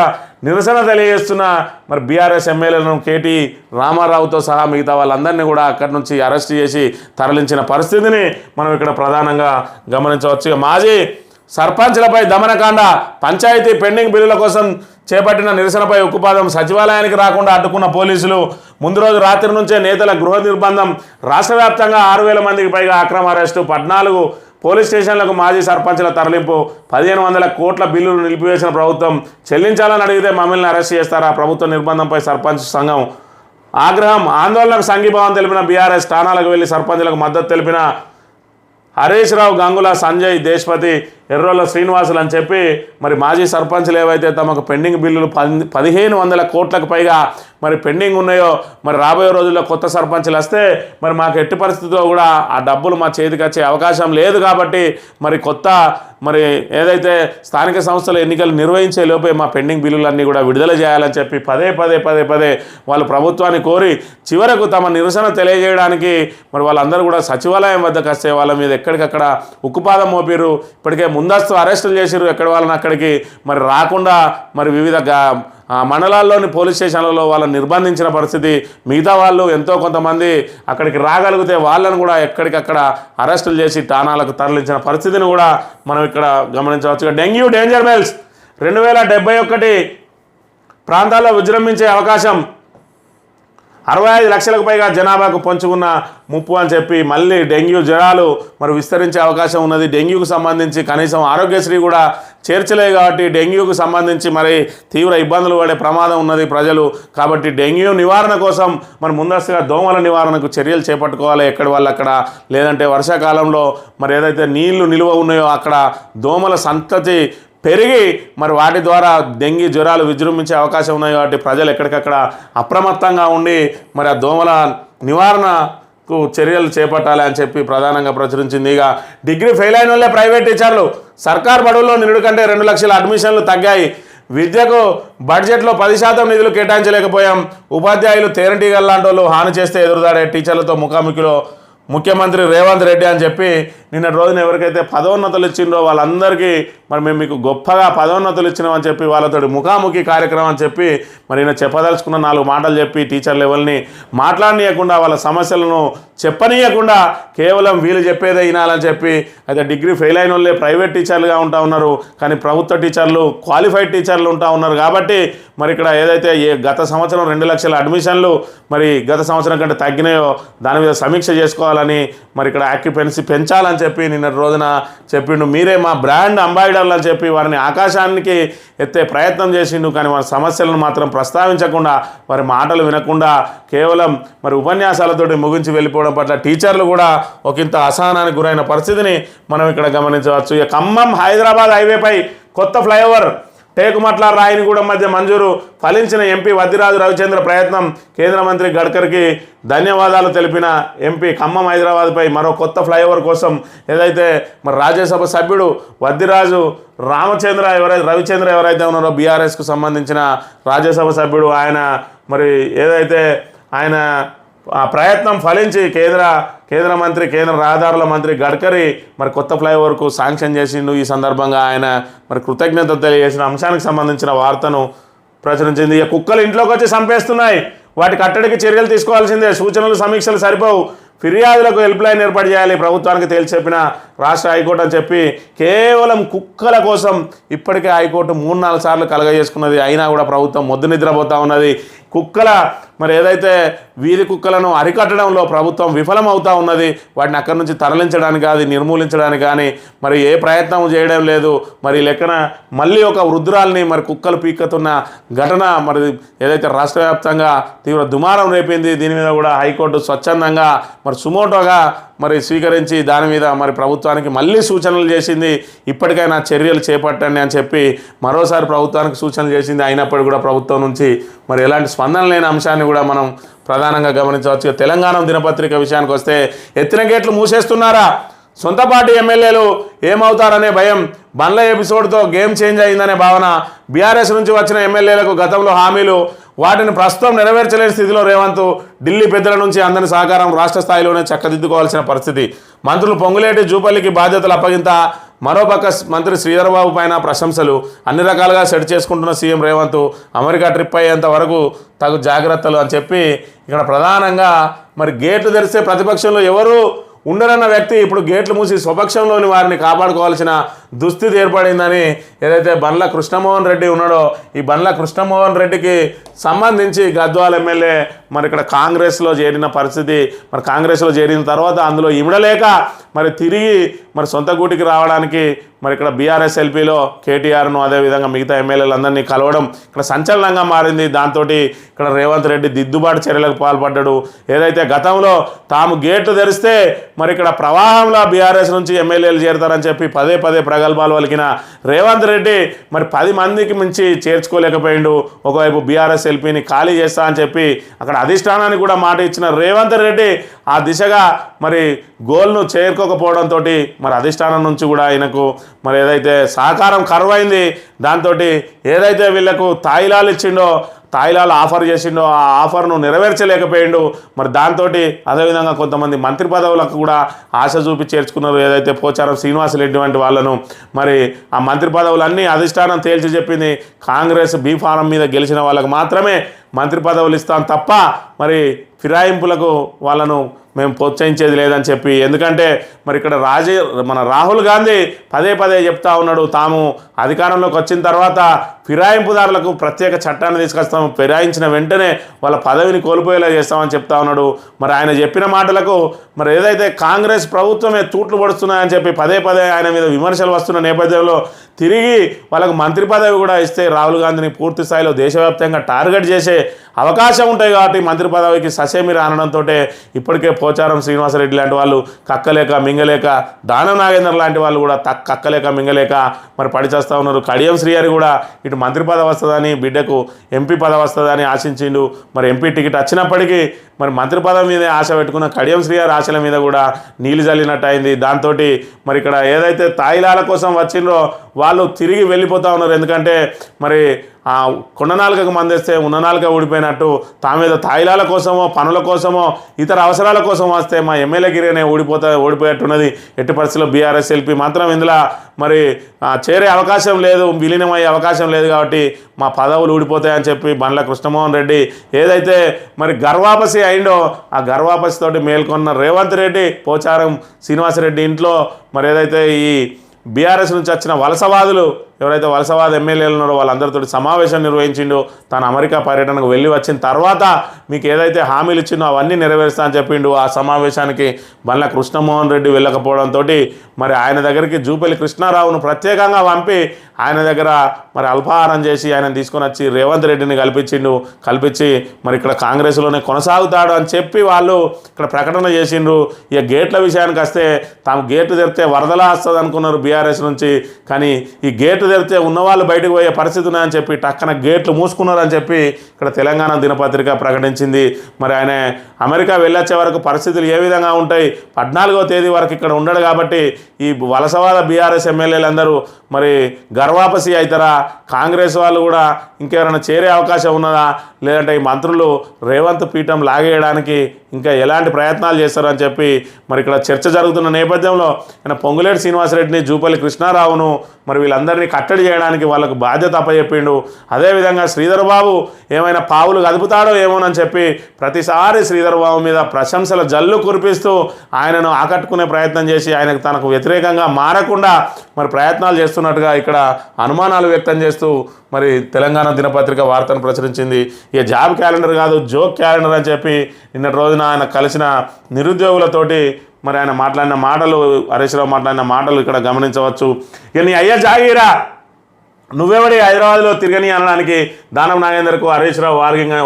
నిరసన తెలియజేస్తున్న మరి బీఆర్ఎస్ ఎమ్మెల్యేలను కేటీ రామారావుతో సహా మిగతా వాళ్ళందరినీ కూడా అక్కడి నుంచి అరెస్ట్ చేసి తరలించిన పరిస్థితిని మనం ఇక్కడ ప్రధానంగా గమనించవచ్చు. మాజీ సర్పంచ్లపై దమనకాండ, పంచాయతీ పెండింగ్ బిల్లుల కోసం చేపట్టిన నిరసనపై ఉక్కుపాదం, సచివాలయానికి రాకుండా అడ్డుకున్న పోలీసులు, ముందు రోజు రాత్రి నుంచే నేతల గృహ నిర్బంధం, రాష్ట్ర వ్యాప్తంగా 6,000 మందికి పైగా అక్రమ అరెస్టు, 14 పోలీస్ స్టేషన్లకు మాజీ సర్పంచ్ల తరలింపు, 1,500 కోట్ల బిల్లులు నిలిపివేసిన ప్రభుత్వం, చెల్లించాలని అడిగితే మమ్మల్ని అరెస్ట్ చేస్తారా? ప్రభుత్వ నిర్బంధంపై సర్పంచ్ సంఘం ఆగ్రహం, ఆందోళనకు సంఘీభావం తెలిపిన బీఆర్ఎస్, స్థానాలకు వెళ్లి సర్పంచ్లకు మద్దతు తెలిపిన హరీష్ రావు, గంగుల సంజయ్, దేశ్పతి, ఎర్రోళ్ళ శ్రీనివాసులు అని చెప్పి మరి మాజీ సర్పంచ్లు ఏవైతే తమకు పెండింగ్ బిల్లులు 1,500 కోట్లకు పైగా మరి పెండింగ్ ఉన్నాయో మరి రాబోయే రోజుల్లో కొత్త సర్పంచ్లు వస్తే మరి మాకు ఎట్టి పరిస్థితుల్లో కూడా ఆ డబ్బులు మా చేతికి వచ్చే అవకాశం లేదు కాబట్టి మరి కొత్త మరి ఏదైతే స్థానిక సంస్థల ఎన్నికలు నిర్వహించే లోపే మా పెండింగ్ బిల్లులన్నీ కూడా విడుదల చేయాలని చెప్పి పదే వాళ్ళు ప్రభుత్వాన్ని కోరి చివరకు తమ నిరసన తెలియజేయడానికి మరి వాళ్ళందరూ కూడా సచివాలయం వద్దకు వస్తే వాళ్ళ మీద ఎక్కడికక్కడ ఉక్కుపాదం మోపిరు. ఇప్పటికే ముందస్తు అరెస్టులు చేసిరు ఎక్కడ వాళ్ళని అక్కడికి మరి రాకుండా మరి వివిధ మండలాల్లోని పోలీస్ స్టేషన్లలో వాళ్ళని నిర్బంధించిన పరిస్థితి. మిగతా వాళ్ళు ఎంతో కొంతమంది అక్కడికి రాగలిగితే వాళ్ళను కూడా ఎక్కడికక్కడ అరెస్టులు చేసి ఠాణాలకు తరలించిన పరిస్థితిని కూడా మనం ఇక్కడ గమనించవచ్చు. డెంగ్యూ డేంజర్ బెల్స్ 2071 ప్రాంతాల్లో విజృంభించే అవకాశం, 65 లక్షలకు పైగా జనాభాకు పంచుకున్న ముప్పు అని చెప్పి మళ్ళీ డెంగ్యూ జ్వరాలు మరి విస్తరించే అవకాశం ఉన్నది. డెంగ్యూకు సంబంధించి కనీసం ఆరోగ్యశ్రీ కూడా చేర్చలేదు కాబట్టి డెంగ్యూకు సంబంధించి మరి తీవ్ర ఇబ్బందులు పడే ప్రమాదం ఉన్నది ప్రజలు. కాబట్టి డెంగ్యూ నివారణ కోసం మరి ముందస్తుగా దోమల నివారణకు చర్యలు చేపట్టుకోవాలి ఎక్కడి వాళ్ళు అక్కడ. లేదంటే వర్షాకాలంలో మరి ఏదైతే నీళ్లు నిల్వ ఉన్నాయో అక్కడ దోమల సంతతి పెరిగి మరి వాటి ద్వారా డెంగీ జ్వరాలు విజృంభించే అవకాశం ఉన్నాయి. కాబట్టి ప్రజలు ఎక్కడికక్కడ అప్రమత్తంగా ఉండి మరి ఆ దోమల నివారణకు చర్యలు చేపట్టాలి అని చెప్పి ప్రధానంగా ప్రచురించింది. ఇక డిగ్రీ ఫెయిల్ అయిన వాళ్ళే ప్రైవేట్ టీచర్లు, సర్కార్ బడుల్లో నిరుడు కంటే 2 లక్షల అడ్మిషన్లు తగ్గాయి. విద్యకు బడ్జెట్లో 10% నిధులు కేటాయించలేకపోయాం. ఉపాధ్యాయులు తేనెటీగల లాంటి వాళ్ళు హాని చేస్తే ఎదురుదాడే టీచర్లతో ముఖాముఖిలో ముఖ్యమంత్రి రేవంత్ రెడ్డి అని చెప్పి నిన్న రోజున ఎవరికైతే పదోన్నతులు ఇచ్చిండ్రో వాళ్ళందరికీ మరి మేము మీకు గొప్పగా పదోన్నతులు ఇచ్చినామని చెప్పి వాళ్ళతో ముఖాముఖి కార్యక్రమం అని చెప్పి మరి ఈయన చెప్పదలుచుకున్న 4 మాటలు చెప్పి టీచర్ లెవెల్ని మాట్లాడనీయకుండా వాళ్ళ సమస్యలను చెప్పనీయకుండా కేవలం వీళ్ళు చెప్పేదే వినాలని చెప్పి అయితే డిగ్రీ ఫెయిల్ అయిన వాళ్ళే ప్రైవేట్ టీచర్లుగా ఉంటా ఉన్నారు. కానీ ప్రభుత్వ టీచర్లు క్వాలిఫైడ్ టీచర్లు ఉంటా ఉన్నారు. కాబట్టి మరి ఇక్కడ ఏదైతే గత సంవత్సరం 2 లక్షల అడ్మిషన్లు మరి గత సంవత్సరం కంటే తగ్గినాయో దాని మీద సమీక్ష చేసుకోవాలని మరి ఇక్కడ ఆక్యుపెన్సీ పెంచాలని చెప్పి నిన్న రోజున చెప్పిండు. మీరే మా బ్రాండ్ అంబాసిడర్లు అని చెప్పి వారిని ఆకాశానికి ఎత్తే ప్రయత్నం చేసిండు. కానీ వారి సమస్యలను మాత్రం ప్రస్తావించకుండా వారి మాటలు వినకుండా కేవలం మరి ఉపన్యాసాలతోటి ముగించి వెళ్ళిపోవడం పట్ల టీచర్లు కూడా ఒకంత అసహనానికి గురైన పరిస్థితిని మనం ఇక్కడ గమనించవచ్చు. ఇక ఖమ్మం హైదరాబాద్ హైవేపై కొత్త ఫ్లైఓవర్, టేకుమట్ల రాయనిగూడెం మధ్య మంజూరు, ఫలించిన ఎంపీ వద్దిరాజు రవిచంద్ర ప్రయత్నం, కేంద్ర మంత్రి గడ్కరీకి ధన్యవాదాలు తెలిపిన ఎంపీ. ఖమ్మం హైదరాబాద్పై మరో కొత్త ఫ్లైఓవర్ కోసం ఏదైతే మరి రాజ్యసభ సభ్యుడు వద్దిరాజు రవిచంద్ర ఎవరైతే ఉన్నారో బీఆర్ఎస్కు సంబంధించిన రాజ్యసభ సభ్యుడు ఆయన మరి ఏదైతే ఆయన ప్రయత్నం ఫలించి కేంద్ర కేంద్ర మంత్రి కేంద్ర రహదారుల మంత్రి గడ్కరీ మరి కొత్త ఫ్లైఓవర్కు శాంక్షన్ చేసిండు. ఈ సందర్భంగా ఆయన మరి కృతజ్ఞత తెలియజేసిన అంశానికి సంబంధించిన వార్తను ప్రచురించింది. ఇక కుక్కలు ఇంట్లోకి వచ్చి చంపేస్తున్నాయి, వాటి కట్టడికి చర్యలు తీసుకోవాల్సిందే, సూచనలు సమీక్షలు సరిపోవు, ఫిర్యాదులకు హెల్ప్ లైన్ ఏర్పాటు చేయాలి, ప్రభుత్వానికి తేల్చి చెప్పిన రాష్ట్ర హైకోర్టు అని చెప్పి కేవలం కుక్కల కోసం ఇప్పటికే హైకోర్టు 3-4 సార్లు కలగజేసుకున్నది. అయినా కూడా ప్రభుత్వం మొద్దు నిద్రపోతూ ఉన్నది. కుక్కల మరి ఏదైతే వీధి కుక్కలను అరికట్టడంలో ప్రభుత్వం విఫలమవుతూ ఉన్నది. వాటిని అక్కడి నుంచి తరలించడానికి కానీ నిర్మూలించడానికి కానీ మరి ఏ ప్రయత్నం చేయడం లేదు. మరి లెక్కన మళ్ళీ ఒక వృద్ధురాల్ని మరి కుక్కలు పీక్కుతున్న ఘటన మరి ఏదైతే రాష్ట్ర వ్యాప్తంగా తీవ్ర దుమారం రేపింది. దీని మీద కూడా హైకోర్టు స్వచ్ఛందంగా మరి సుమోటోగా మరి స్వీకరించి దాని మీద మరి ప్రభుత్వానికి మళ్ళీ సూచనలు చేసింది. ఇప్పటికైనా చర్యలు చేపట్టండి అని చెప్పి మరోసారి ప్రభుత్వానికి సూచనలు చేసింది. అయినప్పటికీ కూడా ప్రభుత్వం నుంచి మరి ఎలాంటి స్పందన లేని అంశాన్ని కూడా మనం ప్రధానంగా గమనించవచ్చు. తెలంగాణ దినపత్రిక విషయానికి వస్తే ఎత్తిన గేట్లు మూసేస్తున్నారా, సొంత పార్టీ ఎమ్మెల్యేలు ఏమవుతారనే భయం, బండ్ల ఎపిసోడ్తో గేమ్ చేంజ్ అయిందనే భావన, బీఆర్ఎస్ నుంచి వచ్చిన ఎమ్మెల్యేలకు గతంలో హామీలు వాటిని ప్రస్తుతం నెరవేర్చలేని స్థితిలో రేవంత్, ఢిల్లీ పెద్దల నుంచి అందని సహకారం రాష్ట్ర స్థాయిలోనే చక్కదిద్దుకోవాల్సిన పరిస్థితి, మంత్రులు పొంగులేటి జూపల్లికి బాధ్యతలు అప్పగింత, మరోపక్క మంత్రి శ్రీధర్బాబు పైన ప్రశంసలు, అన్ని రకాలుగా సెట్ చేసుకుంటున్న సీఎం రేవంత్, అమెరికా ట్రిప్ అయ్యేంత వరకు తగు జాగ్రత్తలు అని చెప్పి ఇక్కడ ప్రధానంగా మరి గేట్లు తెరిస్తే ప్రతిపక్షంలో ఎవరు ఉండరన్న వ్యక్తి ఇప్పుడు గేట్లు మూసి స్వపక్షంలోని వారిని కాపాడుకోవాల్సిన దుస్థితి ఏర్పడిందని ఏదైతే బండ్ల కృష్ణమోహన్ రెడ్డి ఉన్నాడో, ఈ బండ్ల కృష్ణమోహన్ రెడ్డికి సంబంధించి గద్వాల ఎమ్మెల్యే మరి ఇక్కడ కాంగ్రెస్లో చేరిన పరిస్థితి. మరి కాంగ్రెస్లో చేరిన తర్వాత అందులో ఇమడలేక మరి తిరిగి మరి సొంత గూటికి రావడానికి మరి ఇక్కడ బీఆర్ఎస్ ఎల్పీలో కేటీఆర్ను అదేవిధంగా మిగతా ఎమ్మెల్యేలందరినీ కలవడం ఇక్కడ సంచలనంగా మారింది. దాంతో ఇక్కడ రేవంత్ రెడ్డి దిద్దుబాటు చర్యలకు పాల్పడ్డాడు. ఏదైతే గతంలో తాము గేట్లు తెరిస్తే మరి ఇక్కడ ప్రవాహంలో బీఆర్ఎస్ నుంచి ఎమ్మెల్యేలు చేరతారని చెప్పి పదే పదే ప్రగల్భాలు పలికిన రేవంత్ రెడ్డి మరి 10 మందికి మించి చేర్చుకోలేకపోయిండు. ఒకవైపు బీఆర్ఎస్ ఎల్పీని ఖాళీ చేస్తా అని చెప్పి అక్కడ అధిష్టానానికి కూడా మాట ఇచ్చిన రేవంత్ రెడ్డి ఆ దిశగా మరి గోల్ను చేరుకోకపోవడంతో మరి అధిష్టానం నుంచి కూడా ఆయనకు మరి ఏదైతే సహకారం కరువైంది. దాంతో ఏదైతే వీళ్లకు తాయిలాలు ఇచ్చిండో, తాయిలాలు ఆఫర్ చేసిండో ఆ ఆఫర్ను నెరవేర్చలేకపోయిండు. మరి దాంతో అదేవిధంగా కొంతమంది మంత్రి పదవులకు కూడా ఆశ చూపి చేర్చుకున్నారు. ఏదైతే పోచారం శ్రీనివాసరెడ్డి వంటి వాళ్ళను మరి ఆ మంత్రి పదవులన్నీ అధిష్టానం తేల్చి చెప్పింది. కాంగ్రెస్ బీ ఫారం మీద గెలిచిన వాళ్ళకు మాత్రమే మంత్రి పదవులు ఇస్తాం తప్ప మరి ఫిరాయింపులకు వాళ్ళను మేము ప్రోత్సహించేది లేదని చెప్పి. ఎందుకంటే మరి ఇక్కడ మన రాహుల్ గాంధీ పదే పదే చెప్తా ఉన్నాడు, తాము అధికారంలోకి వచ్చిన తర్వాత ఫిరాయింపుదారులకు ప్రత్యేక చట్టాన్ని తీసుకొస్తాము, ఫిరాయించిన వెంటనే వాళ్ళ పదవిని కోల్పోయేలా చేస్తామని చెప్తా ఉన్నాడు. మరి ఆయన చెప్పిన మాటలకు మరి ఏదైతే కాంగ్రెస్ ప్రభుత్వమే తూట్లు పడుతున్నాయని చెప్పి పదే పదే ఆయన మీద విమర్శలు వస్తున్న నేపథ్యంలో తిరిగి వాళ్ళకు మంత్రి పదవి కూడా ఇస్తే రాహుల్ గాంధీని పూర్తి స్థాయిలో దేశవ్యాప్తంగా టార్గెట్ చేసే అవకాశం ఉంటాయి. కాబట్టి మంత్రి పదవికి ససేమి రానడంతో ఇప్పటికే పోచారం శ్రీనివాసరెడ్డి లాంటి వాళ్ళు కక్కలేక మింగలేక, దానం నాగేందర్ లాంటి వాళ్ళు కూడా కక్కలేక మింగలేక మరి పడిచేస్తూ ఉన్నారు. కడియం శ్రీహరి కూడా ఇటు మంత్రి పదవి వస్తుందని, బిడ్డకు ఎంపీ పదవి వస్తుందని ఆశించిండు. మరి ఎంపీ టికెట్ వచ్చినప్పటికీ మరి మంత్రి పదవి మీదే ఆశ పెట్టుకున్న కడియం శ్రీహరి ఆశల మీద కూడా నీళ్ళు చల్లినట్టు అయింది. దాంతో మరి ఇక్కడ ఏదైతే తాయిలాల కోసం వచ్చిండ్రో వాళ్ళు తిరిగి వెళ్ళిపోతూ ఉన్నారు. ఎందుకంటే మరి ఆ కొండనాలుకకు మందేస్తే ఉన్ననాలుక ఊడిపోయినట్టు తామేదో తాయిలాల కోసమో పనుల కోసమో ఇతర అవసరాల కోసం వస్తే మా ఎమ్మెల్యే గిరినే ఓడిపోయేట్టున్నది. ఎట్టి పరిస్థితుల్లో బీఆర్ఎస్ ఎల్పీ మాత్రం ఇందులో మరి చేరే అవకాశం లేదు, విలీనమయ్యే అవకాశం లేదు. కాబట్టి మా పదవులు ఊడిపోతాయని చెప్పి బండ్ల కృష్ణమోహన్ రెడ్డి ఏదైతే మరి గర్వాపసి అయిండో ఆ గర్వాపసితోటి మేల్కొన్న రేవంత్ రెడ్డి పోచారం శ్రీనివాసరెడ్డి ఇంట్లో మరి ఏదైతే ఈ బీఆర్ఎస్ నుంచి వచ్చిన వలసవాదులు ఎవరైతే వలసవాద ఎమ్మెల్యేలు ఉన్నారో వాళ్ళందరితో సమావేశం నిర్వహించిండో, తాను అమెరికా పర్యటనకు వెళ్ళి వచ్చిన తర్వాత మీకు ఏదైతే హామీలు ఇచ్చిందో అవన్నీ నెరవేరుస్తా అని చెప్పిండు. ఆ సమావేశానికి బండ్ల కృష్ణమోహన్ రెడ్డి వెళ్ళకపోవడంతో మరి ఆయన దగ్గరికి జూపల్లి కృష్ణారావును ప్రత్యేకంగా పంపి ఆయన దగ్గర మరి అల్పాహారం చేసి ఆయన తీసుకొని వచ్చి రేవంత్ రెడ్డిని కల్పించి మరి ఇక్కడ కాంగ్రెస్లోనే కొనసాగుతాడు అని చెప్పి వాళ్ళు ఇక్కడ ప్రకటన చేసిండ్రు. ఇక గేట్ల విషయానికి వస్తే తాము గేట్లు తెరిస్తే వరదలా వస్తుంది అనుకున్నారు బీఆర్ఎస్ నుంచి. కానీ ఈ గేట్లు తెరిస్తే ఉన్నవాళ్ళు బయటకు పోయే పరిస్థితి ఉన్నాయని చెప్పి టక్కన గేట్లు మూసుకున్నారని చెప్పి ఇక్కడ తెలంగాణ దినపత్రిక ప్రకటించింది. మరి ఆయన అమెరికా వెళ్ళొచ్చే వరకు పరిస్థితులు ఏ విధంగా ఉంటాయి, 14వ తేదీ వరకు ఇక్కడ ఉండడు. కాబట్టి ఈ వలసవాద బీఆర్ఎస్ ఎమ్మెల్యేలందరూ మరి గర్వాపసి అవుతారా, కాంగ్రెస్ వాళ్ళు కూడా ఇంకెవరైనా చేరే అవకాశం ఉన్నదా, లేదంటే ఈ మంత్రులు రేవంత్ పీఠం లాగేయడానికి ఇంకా ఎలాంటి ప్రయత్నాలు చేస్తారని చెప్పి మరి ఇక్కడ చర్చ జరుగుతున్న నేపథ్యంలో ఆయన పొంగులేటి శ్రీనివాసరెడ్డిని, జూపల్లి కృష్ణారావును మరి వీళ్ళందరినీ కట్టడి చేయడానికి వాళ్ళకు బాధ్యత అప్పచెప్పిండు. అదేవిధంగా శ్రీధర్ బాబు ఏమైనా పావులు కదుపుతాడో ఏమోనని చెప్పి ప్రతిసారి శ్రీధర్ బాబు మీద ప్రశంసల జల్లు కురిపిస్తూ ఆయనను ఆకట్టుకునే ప్రయత్నం చేసి ఆయనకు తనకు వ్యతిరేకంగా మారకుండా మరి ప్రయత్నాలు చేస్తున్నట్టుగా ఇక్కడ అనుమానాలు వ్యక్తం చేస్తూ మరి తెలంగాణ దినపత్రిక వార్తను ప్రచురించింది. ఇక జాబ్ క్యాలెండర్ కాదు, జోక్ క్యాలెండర్ అని చెప్పి నిన్నటి రోజున ఆయన కలిసిన నిరుద్యోగులతోటి మరి ఆయన మాట్లాడిన మాటలు, హరీష్ రావు మాట్లాడిన మాటలు ఇక్కడ గమనించవచ్చు. ఇక నీ అయ్యా జాగీరా, నువ్వెవడి హైదరాబాద్లో తిరగని అనడానికి దానం నాగేందర్కు హరీష్ రావు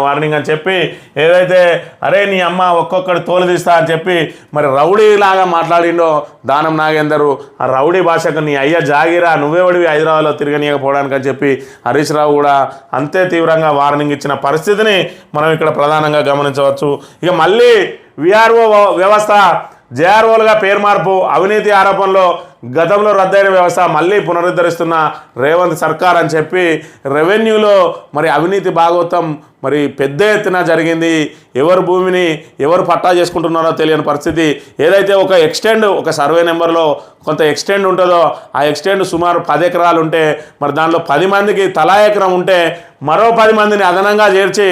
వార్నింగ్ అని చెప్పి ఏదైతే అరే నీ అమ్మ ఒక్కొక్కడు తోలు తీస్తా అని చెప్పి మరి రౌడీలాగా మాట్లాడిండో దానం నాగేందరు, ఆ రౌడీ భాషకు నీ అయ్య జాగిరా, నువ్వెవడివి హైదరాబాద్లో తిరగనీయకపోవడానికి అని చెప్పి హరీష్ రావు కూడా అంతే తీవ్రంగా వార్నింగ్ ఇచ్చిన పరిస్థితిని మనం ఇక్కడ ప్రధానంగా గమనించవచ్చు. ఇక మళ్ళీ విఆర్ఓ వ్యవస్థ జేఆర్ఓలుగా పేరు మార్పు, అవినీతి ఆరోపణలో గతంలో రద్దయిన వ్యవస్థ మళ్ళీ పునరుద్ధరిస్తున్న రేవంత్ సర్కార్ అని చెప్పి రెవెన్యూలో మరి అవినీతి భాగవతం మరి పెద్ద ఎత్తున జరిగింది. ఎవరు భూమిని ఎవరు పట్టా చేసుకుంటున్నారో తెలియని పరిస్థితి. ఏదైతే ఒక సర్వే నెంబర్లో కొంత ఎక్స్టెండ్ ఉంటుందో ఆ ఎక్స్టెండ్ సుమారు 10 ఎకరాలు ఉంటే మరి దానిలో 10 మందికి తలా ఎకరం ఉంటే మరో 10 మందిని అదనంగా చేర్చి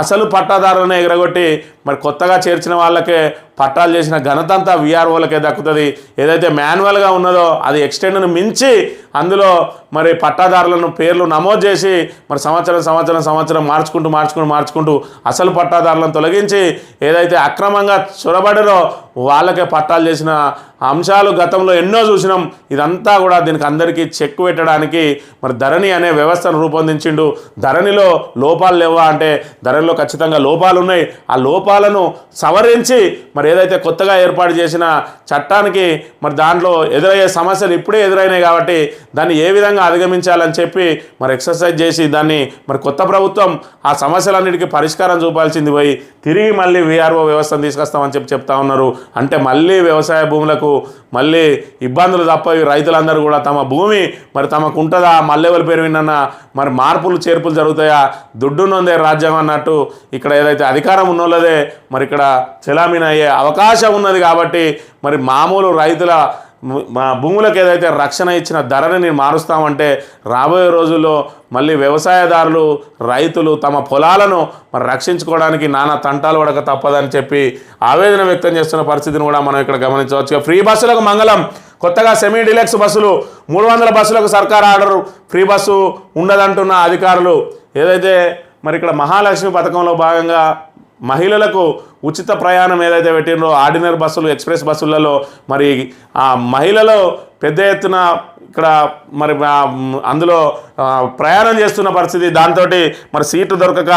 అసలు పట్టాదారులను ఎగరగొట్టి మరి కొత్తగా చేర్చిన వాళ్ళకే పట్టాలు చేసిన ఘనత అంతా వీఆర్ఓలకే దక్కుతుంది. ఏదైతే మాన్యువల్గా ఉన్నదో అది ఎక్స్టెండ్ను మించి అందులో మరి పట్టాదారులను పేర్లు నమోదు చేసి మరి సంవత్సరం మార్చుకుంటూ అసలు పట్టాదారులను తొలగించి ఏదైతే అక్రమంగా చొరబడినో వాళ్ళకే పట్టాలు చేసిన అంశాలు గతంలో ఎన్నో చూసినాం. ఇదంతా కూడా దీనికి అందరికీ చెక్ పెట్టడానికి మరి ధరణి అనే వ్యవస్థను రూపొందించిండు. ధరణిలో లోపాలు లేవా అంటే ధరణిలో ఖచ్చితంగా లోపాలు ఉన్నాయి. ఆ లోపాలను సవరించి మరి ఏదైతే కొత్తగా ఏర్పాటు చేసిన చట్టానికి మరి దాంట్లో ఎదురయ్యే సమస్యలు ఇప్పుడే ఎదురైనాయి కాబట్టి దాన్ని ఏ విధంగా అధిగమించాలని చెప్పి మరి ఎక్సర్సైజ్ చేసి దాన్ని మరి కొత్త ప్రభుత్వం ఆ సమస్యలన్నిటికీ పరిష్కారం చూపాల్సింది పోయి తిరిగి మళ్ళీ వీఆర్ఓ వ్యవస్థను తీసుకొస్తామని చెప్తా ఉన్నారు. అంటే మళ్ళీ వ్యవసాయ భూములకు మళ్ళీ ఇబ్బందులు తప్పవి. రైతులందరూ కూడా తమ భూమి మరి తమకు ఉంటుందా, మల్లెవల పేరు విన్నా మరి మార్పులు చేర్పులు జరుగుతాయా, దుడ్డున్నదే రాజ్యం అన్నట్టు ఇక్కడ ఏదైతే అధికారం ఉన్నోళ్ళదే మరి ఇక్కడ చెలామీన అయ్యే అవకాశం ఉన్నది. కాబట్టి మరి మామూలు రైతుల భూములకు ఏదైతే రక్షణ ఇచ్చిన ధరని మారుస్తామంటే రాబోయే రోజుల్లో మళ్ళీ వ్యవసాయదారులు రైతులు తమ పొలాలను మరి రక్షించుకోవడానికి నానా తంటాలు పడక తప్పదని చెప్పి ఆవేదన వ్యక్తం చేస్తున్న పరిస్థితిని కూడా మనం ఇక్కడ గమనించవచ్చు. ఫ్రీ బస్సులకు మంగళం. కొత్తగా సెమీ డిలక్స్ బస్సులు 300 బస్సులకు సర్కార్ ఆర్డరు. ఫ్రీ బస్సు ఉండదంటున్న అధికారులు. ఏదైతే మరి ఇక్కడ మహాలక్ష్మి పథకంలో భాగంగా మహిళలకు ఉచిత ప్రయాణం ఏదైతే పెట్టినో ఆర్డినరీ బస్సులు, ఎక్స్ప్రెస్ బస్సులలో మరి ఆ మహిళలు పెద్ద ఎత్తున ఇక్కడ మరి అందులో ప్రయాణం చేస్తున్న పరిస్థితి. దాంతో మరి సీట్లు దొరకక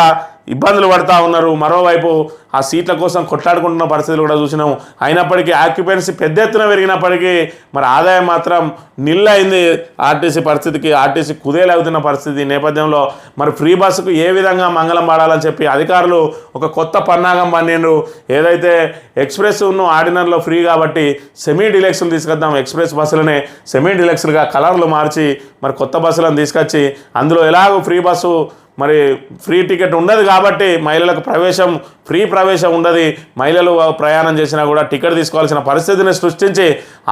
ఇబ్బందులు పడుతూ ఉన్నారు. మరోవైపు ఆ సీట్ల కోసం కొట్లాడుకుంటున్న పరిస్థితులు కూడా చూసినాం. అయినప్పటికీ ఆక్యుపెన్సీ పెద్ద ఎత్తున పెరిగినప్పటికీ మరి ఆదాయం మాత్రం నిల్ అయింది ఆర్టీసీ పరిస్థితికి. ఆర్టీసీ కుదేలవుతున్న పరిస్థితి నేపథ్యంలో మరి ఫ్రీ బస్సుకు ఏ విధంగా మంగళం పాడాలని చెప్పి అధికారులు ఒక కొత్త పన్నాగం పన్నిండ్రు. ఏదైతే ఎక్స్ప్రెస్ ఆర్డినరీలో ఫ్రీ కాబట్టి సెమీ డిలక్స్లు తీసుకొద్దాం, ఎక్స్ప్రెస్ బస్సులనే సెమీ డిలక్స్లుగా కలర్లు మార్చి మరి కొత్త బస్సులను తీసుకొచ్చి అందులో ఎలాగో ఫ్రీ బస్సు మరి ఫ్రీ టికెట్ ఉండదు కాబట్టి మహిళలకు ఫ్రీ ప్రవేశం ఉండదు. మహిళలు ప్రయాణం చేసినా కూడా టికెట్ తీసుకోవాల్సిన పరిస్థితిని సృష్టించి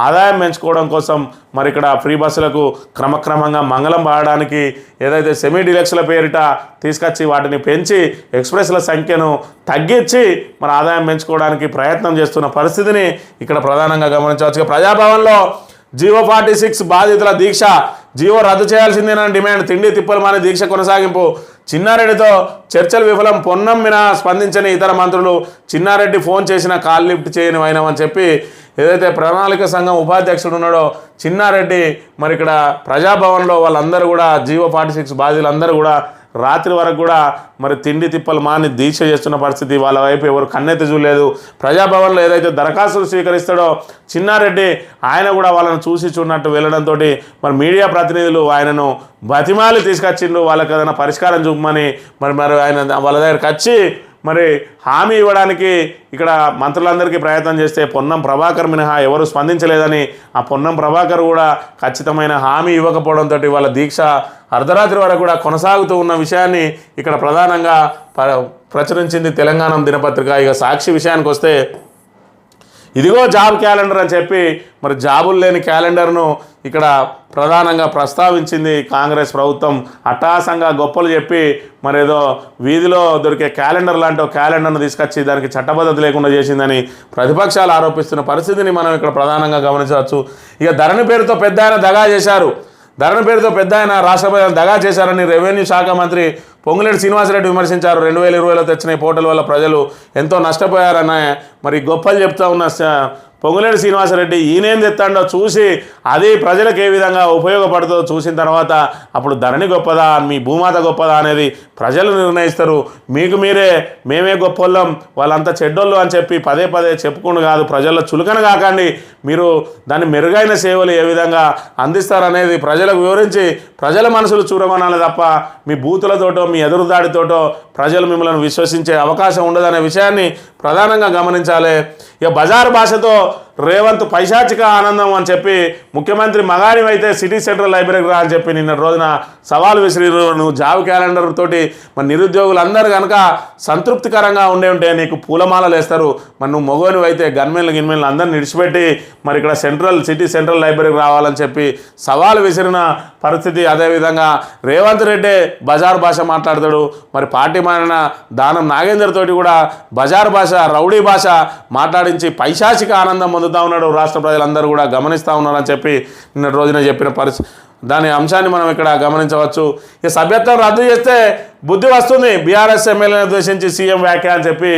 ఆదాయం పెంచుకోవడం కోసం మరి ఇక్కడ ఫ్రీ బస్సులకు క్రమక్రమంగా మంగళం పాడడానికి ఏదైతే సెమీ డిలక్స్ల పేరిట తీసుకొచ్చి వాటిని పెంచి ఎక్స్ప్రెస్ల సంఖ్యను తగ్గించి మరి ఆదాయం పెంచుకోవడానికి ప్రయత్నం చేస్తున్న పరిస్థితిని ఇక్కడ ప్రధానంగా గమనించవచ్చు. ప్రజాభవన్లో జీవో 46 బాధితుల దీక్ష. జీవో రద్దు చేయాల్సిందేనని డిమాండ్. తిండి తిప్పలు మానే దీక్ష కొనసాగింపు. చిన్నారెడ్డితో చర్చలు విఫలం. పొన్నం మినహా స్పందించని ఇతర మంత్రులు. చిన్నారెడ్డి ఫోన్ చేసిన కాల్ లిఫ్ట్ చేయని వైనమని చెప్పి ఏదైతే ప్రణాళిక సంఘం ఉపాధ్యక్షుడు ఉన్నాడో చిన్నారెడ్డి మరి ఇక్కడ ప్రజాభవన్లో వాళ్ళందరూ కూడా జీవో 46 బాధితులందరూ కూడా రాత్రి వరకు కూడా మరి తిండి తిప్పలు మాని దీక్ష చేస్తున్న పరిస్థితి. వాళ్ళ వైపు ఎవరు కన్నెత్తి చూడలేదు. ప్రజాభవన్లో ఏదైతే దరఖాస్తులు స్వీకరిస్తాడో చిన్నారెడ్డి ఆయన కూడా వాళ్ళని చూసి చూడనట్టు వెళ్ళడంతో మరి మీడియా ప్రతినిధులు ఆయనను బతిమాలి తీసుకొచ్చిండు. వాళ్ళకి ఏదైనా పరిష్కారం చూపమని మరి ఆయన వాళ్ళ దగ్గరికి వచ్చి మరి హామీ ఇవ్వడానికి ఇక్కడ మంత్రులందరికీ ప్రయత్నం చేస్తే పొన్నం ప్రభాకర్ మినహా ఎవరు స్పందించలేదని ఆ పొన్నం ప్రభాకర్ కూడా ఖచ్చితమైన హామీ ఇవ్వకపోవడంతో వాళ్ళ దీక్ష అర్ధరాత్రి వరకు కూడా కొనసాగుతూ ఉన్న విషయాన్ని ఇక్కడ ప్రధానంగా ప్రచురించింది తెలంగాణ దినపత్రిక. ఇక సాక్షి విషయానికి వస్తే ఇదిగో జాబ్ క్యాలెండర్ అని చెప్పి మరి జాబులు లేని క్యాలెండర్ను ఇక్కడ ప్రధానంగా ప్రస్తావించింది కాంగ్రెస్ ప్రభుత్వం. అట్టహాసంగా గొప్పలు చెప్పి మరి ఏదో వీధిలో దొరికే క్యాలెండర్ లాంటి క్యాలెండర్ను తీసుకొచ్చి దానికి చట్టబద్ధత లేకుండా చేసిందని ప్రతిపక్షాలు ఆరోపిస్తున్న పరిస్థితిని మనం ఇక్కడ ప్రధానంగా గమనించవచ్చు. ఇక ధరణి పేరుతో పెద్ద ఆయన దగా చేశారు. ధరణి పేరుతో పెద్ద ఆయన రాష్ట్రపతి దగా చేశారని రెవెన్యూ శాఖ మంత్రి పొంగులేటి శ్రీనివాసరెడ్డి విమర్శించారు. 2020లో తెచ్చిన ఈ పోర్టల్ వల్ల ప్రజలు ఎంతో నష్టపోయారన్న మరి గొప్పలు చెప్తా ఉన్న పొంగులేటి శ్రీనివాసరెడ్డి ఈయనేం తెస్తాడో చూసి అది ప్రజలకు ఏ విధంగా ఉపయోగపడుతుందో చూసిన తర్వాత అప్పుడు ధరణి గొప్పదా మీ భూమాత గొప్పదా అనేది ప్రజలు నిర్ణయిస్తారు. మీకు మీరే మేమే గొప్పోళ్ళం వాళ్ళంతా చెడ్డోళ్ళు అని చెప్పి పదే పదే చెప్పుకుంటూ కాదు, ప్రజల్లో చులకన కాకండి, మీరు దాన్ని మెరుగైన సేవలు ఏ విధంగా అందిస్తారనేది ప్రజలకు వివరించి ప్రజల మనసులు చూరగొనాలి తప్ప మీ బూతులతోటో మీ ఎదురుదాడితోటో ప్రజలు మిమ్మల్ని విశ్వసించే అవకాశం ఉండదనే విషయాన్ని ప్రధానంగా గమనించాలి. ఇక బజారు భాషతో రేవంత్ పైశాచిక ఆనందం అని చెప్పి ముఖ్యమంత్రి మగానివైతే సిటీ సెంట్రల్ లైబ్రరీకి రా అని చెప్పి నిన్న రోజున సవాల్ విసిరిరు. నువ్వు జాబ్ క్యాలెండర్ తోటి మరి నిరుద్యోగులందరూ కనుక సంతృప్తికరంగా ఉంటే నీకు పూలమాలలు వేస్తారు. మరి నువ్వు మగోనివైతే గిన్మెన్లు అందరిని విడిచిపెట్టి మరి ఇక్కడ సిటీ సెంట్రల్ లైబ్రరీకి రావాలని చెప్పి సవాల్ విసిరిన పరిస్థితి. అదేవిధంగా రేవంత్ రెడ్డి బజార్ భాష మాట్లాడతాడు. మరి పార్టీ మారిన దానం నాగేందర్ తోటి కూడా బజార్ భాష రౌడీ భాష మాట్లాడించి పైశాచిక ఆనందం పొందుతూ ఉన్నాడు. రాష్ట్ర ప్రజలందరూ కూడా గమనిస్తూ ఉన్నారని చెప్పి నిన్న రోజున చెప్పిన దాని అంశాన్ని మనం ఇక్కడ గమనించవచ్చు. ఇక సభ్యత్వం రద్దు చేస్తే బుద్ధి వస్తుంది, బీఆర్ఎస్ ఎమ్మెల్యేని ఉద్దేశించి సీఎం వ్యాఖ్య అని చెప్పి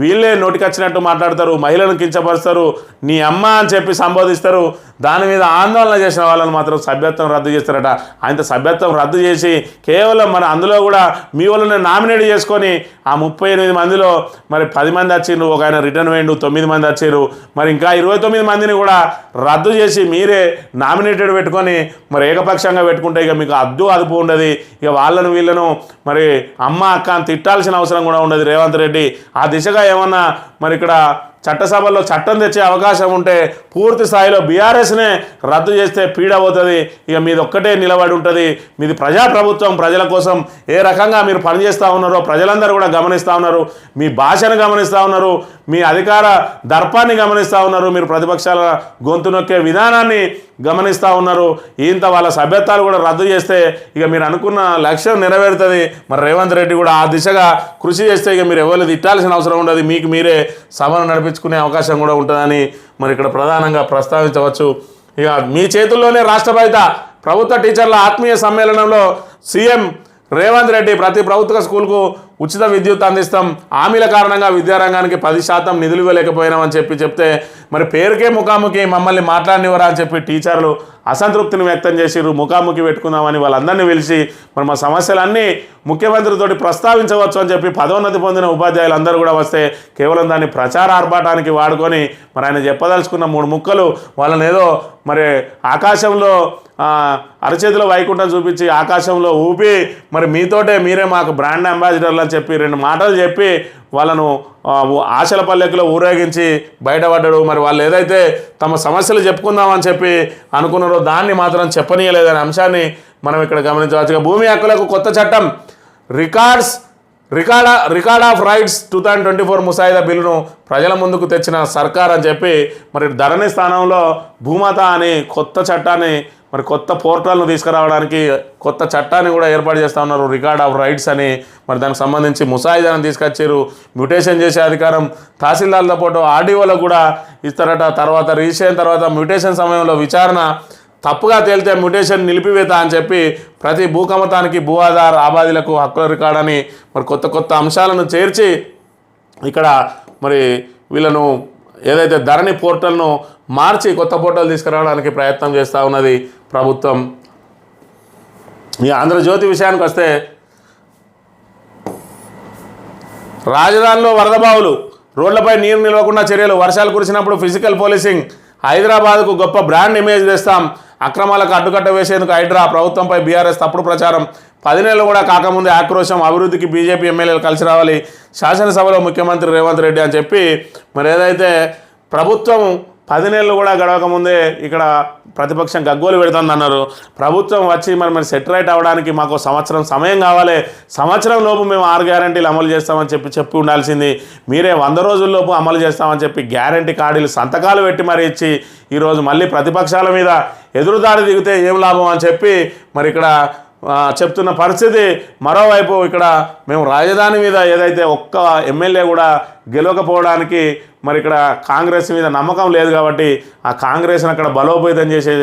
వీళ్ళే నోటికొచ్చినట్టు మాట్లాడతారు, మహిళలను కించపరుస్తారు, నీ అమ్మ అని చెప్పి సంబోధిస్తారు. దాని మీద ఆందోళన చేసిన వాళ్ళని మాత్రం సభ్యత్వం రద్దు చేస్తారట. ఆయన సభ్యత్వం రద్దు చేసి కేవలం మరి అందులో కూడా మీ వాళ్ళని నామినేట్ చేసుకొని ఆ 38 మందిలో మరి 10 మంది వచ్చిండ్రు, ఒక ఆయన రిటర్న్ వేయండు, 9 మంది వచ్చారు, మరి ఇంకా 29 మందిని కూడా రద్దు చేసి మీరే నామినేటెడ్ పెట్టుకొని మరి ఏకపక్షంగా పెట్టుకుంటే ఇక మీకు అదుపు ఉండదు. ఇక వాళ్ళను వీళ్ళను మరి అమ్మ అక్క అని తిట్టాల్సిన అవసరం కూడా ఉండదు. రేవంత్ రెడ్డి ఆ దిశగా ఏమన్నా మరి ఇక్కడ చట్టసభల్లో చట్టం తెచ్చే అవకాశం ఉంటే పూర్తి స్థాయిలో బీఆర్ఎస్నే రద్దు చేస్తే పీడ పోతుంది. ఇక మీది ఒక్కటే నిలబడి ఉంటుంది. మీది ప్రజాప్రభుత్వం, ప్రజల కోసం ఏ రకంగా మీరు పనిచేస్తూ ఉన్నారో ప్రజలందరూ కూడా గమనిస్తూ ఉన్నారు. మీ భాషను గమనిస్తూ ఉన్నారు, మీ అధికార దర్పాన్ని గమనిస్తూ ఉన్నారు, మీరు ప్రతిపక్షాల గొంతు నొక్కే విధానాన్ని గమనిస్తూ ఉన్నారు. ఇంత వాళ్ళ సభ్యత్వాలు కూడా రద్దు చేస్తే ఇక మీరు అనుకున్న లక్ష్యం నెరవేరుతుంది. మరి రేవంత్ రెడ్డి కూడా ఆ దిశగా కృషి చేస్తే ఇక మీరు ఎవరు తిట్టాల్సిన అవసరం ఉండదు, మీకు మీరే సభను నడిపించుకునే అవకాశం కూడా ఉంటుందని మరి ఇక్కడ ప్రధానంగా ప్రస్తావించవచ్చు. ఇక మీ చేతుల్లోనే రాష్ట్ర బాధ్యత. ప్రభుత్వ టీచర్ల ఆత్మీయ సమ్మేళనంలో సీఎం రేవంత్ రెడ్డి ప్రతి ప్రభుత్వ స్కూల్కు ఉచిత విద్యుత్ అందిస్తాం, హామీల కారణంగా విద్యారంగానికి 10% నిధులు ఇవ్వలేకపోయినామని చెప్తే మరి పేరుకే ముఖాముఖి మమ్మల్ని మాట్లాడినివ్వరా అని చెప్పి టీచర్లు అసంతృప్తిని వ్యక్తం చేసిర్రు. ముఖాముఖి పెట్టుకుందామని వాళ్ళందరినీ పిలిచి మరి మా సమస్యలన్నీ ముఖ్యమంత్రితోటి ప్రస్తావించవచ్చు అని చెప్పి పదోన్నతి పొందిన ఉపాధ్యాయులందరూ కూడా వస్తే కేవలం దాన్ని ప్రచార ఆర్భాటానికి వాడుకొని మరి ఆయన చెప్పదలుచుకున్న 3 ముక్కలు వాళ్ళని ఏదో మరి ఆకాశంలో అరచేతిలో వైకుంఠం చూపించి ఆకాశంలో ఊపి మరి మీరే మాకు బ్రాండ్ అంబాసిడర్లు అని చెప్పి 2 మాటలు చెప్పి వాళ్ళను ఆశల పల్లెకులో ఊరేగించి బయటపడ్డాడు. మరి వాళ్ళు ఏదైతే తమ సమస్యలు చెప్పుకుందామని చెప్పి అనుకున్నారో దాన్ని మాత్రం చెప్పనీయలేదనే అంశాన్ని మనం ఇక్కడ గమనించవచ్చు. భూమి హక్కులకు కొత్త చట్టం రికార్డ్ ఆఫ్ రైట్స్ 2024 ముసాయిదా బిల్లును ప్రజల ముందుకు తెచ్చిన సర్కార్ అని చెప్పి మరి ధరణి స్థానంలో భూమాత అని కొత్త చట్టాన్ని మరి కొత్త పోర్టల్ను తీసుకురావడానికి కొత్త చట్టాన్ని కూడా ఏర్పాటు చేస్తూ ఉన్నారు, రికార్డ్ ఆఫ్ రైట్స్ అని. మరి దానికి సంబంధించి ముసాయిదాను తీసుకొచ్చారు. మ్యూటేషన్ చేసే అధికారం తహసీల్దార్లతో పాటు ఆర్డీఓలకు కూడా ఇస్తారట. తర్వాత రిజిస్ట్రేషన్ తర్వాత మ్యూటేషన్ సమయంలో విచారణ తప్పుగా తేలితే మ్యూటేషన్ నిలిపివేత అని చెప్పి ప్రతి భూకమతానికి భూ ఆధార్ ఆబాదీలకు హక్కుల రికార్డ్ అని మరి కొత్త అంశాలను చేర్చి ఇక్కడ మరి వీళ్ళను ఏదైతే ధరణి పోర్టల్ను మార్చి కొత్త పోర్టల్ తీసుకురావడానికి ప్రయత్నం చేస్తూ ఉన్నది ప్రభుత్వం. ఈ ఆంధ్రజ్యోతి విషయానికి వస్తే రాజధానిలో వరద బావులు, రోడ్లపై నీరు నిలవకుండా చర్యలు, వర్షాలు కురిసినప్పుడు ఫిజికల్ పోలీసింగ్, హైదరాబాద్కు గొప్ప బ్రాండ్ ఇమేజ్ తెస్తాం, అక్రమాలకు అడ్డుకట్ట వేసేందుకు హైడ్రా, ప్రభుత్వంపై బీఆర్ఎస్ తప్పుడు ప్రచారం, 10 నెలలు కూడా కాకముందే ఆక్రోశం, అభివృద్ధికి బీజేపీ ఎమ్మెల్యేలు కలిసి రావాలి, శాసనసభలో ముఖ్యమంత్రి రేవంత్ రెడ్డి అని చెప్పి మరి ఏదైతే ప్రభుత్వం 10 నెలలు కూడా గడవకముందే ఇక్కడ ప్రతిపక్షం గగ్గోలు పెడుతుందన్నారు. ప్రభుత్వం వచ్చి మరి సెటిలైట్ అవ్వడానికి మాకు సంవత్సరం సమయం కావాలి, సంవత్సరం లోపు మేము 6 గ్యారంటీలు అమలు చేస్తామని చెప్పి ఉండాల్సింది. మీరే 100 రోజుల్లోపు అమలు చేస్తామని చెప్పి గ్యారంటీ కార్డులు సంతకాలు పెట్టి మరి ఇచ్చి ఈరోజు మళ్ళీ ప్రతిపక్షాల మీద ఎదురుదాడి దిగితే ఏం లాభం అని చెప్పి మరి ఇక్కడ చెప్తున్న పరిస్థితి. మరోవైపు ఇక్కడ మేము రాజధాని మీద ఏదైతే ఒక్క ఎమ్మెల్యే కూడా గెలవకపోవడానికి మరి ఇక్కడ కాంగ్రెస్ మీద నమ్మకం లేదు కాబట్టి ఆ కాంగ్రెస్ని అక్కడ బలోపేతం చేసే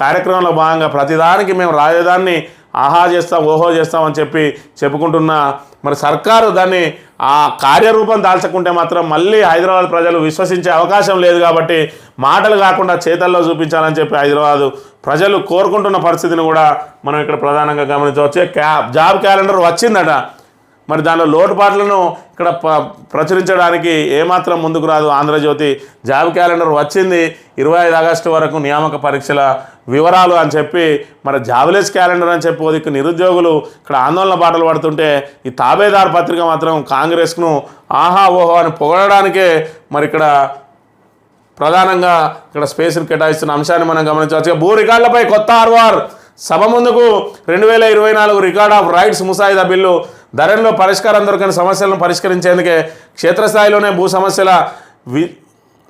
కార్యక్రమంలో భాగంగా ప్రతిదానికి మేము రాజధానిని ఆహా చేస్తాం ఓహో చేస్తామని చెప్పి చెప్పుకుంటున్న మరి సర్కారు దాన్ని ఆ కార్యరూపం దాల్చకుంటే మాత్రం మళ్ళీ హైదరాబాద్ ప్రజలు విశ్వసించే అవకాశం లేదు. కాబట్టి మాటలు కాకుండా చేతల్లో చూపించాలని చెప్పి హైదరాబాదు ప్రజలు కోరుకుంటున్న పరిస్థితిని కూడా మనం ఇక్కడ ప్రధానంగా గమనించవచ్చు. జాబ్ క్యాలెండర్ వచ్చిందట, మరి దానిలో లోటుపాట్లను ఇక్కడ ప్రచురించడానికి ఏమాత్రం ముందుకు రాదు ఆంధ్రజ్యోతి. జాబ్ క్యాలెండర్ వచ్చింది, 25 ఆగస్టు వరకు నియామక పరీక్షల వివరాలు అని చెప్పి మరి జాబ్లెస్ క్యాలెండర్ అని చెప్పి దిక్కు నిరుద్యోగులు ఇక్కడ ఆందోళన బాటలు పడుతుంటే ఈ తాబేదార్ పత్రిక మాత్రం కాంగ్రెస్ను ఆహా ఓహో అని పొగడడానికే మరి ఇక్కడ ప్రధానంగా ఇక్కడ స్పేస్ని కేటాయిస్తున్న అంశాన్ని మనం గమనించవచ్చు. భూ రికార్డులపై కొత్త ఆర్వార్ సభ ముందుకు 2024 రికార్డ్ ఆఫ్ రైట్స్ ముసాయిదా బిల్లు ధరణిలో పరిష్కారం దొరకని సమస్యలను పరిష్కరించేందుకే క్షేత్రస్థాయిలోనే భూ సమస్యల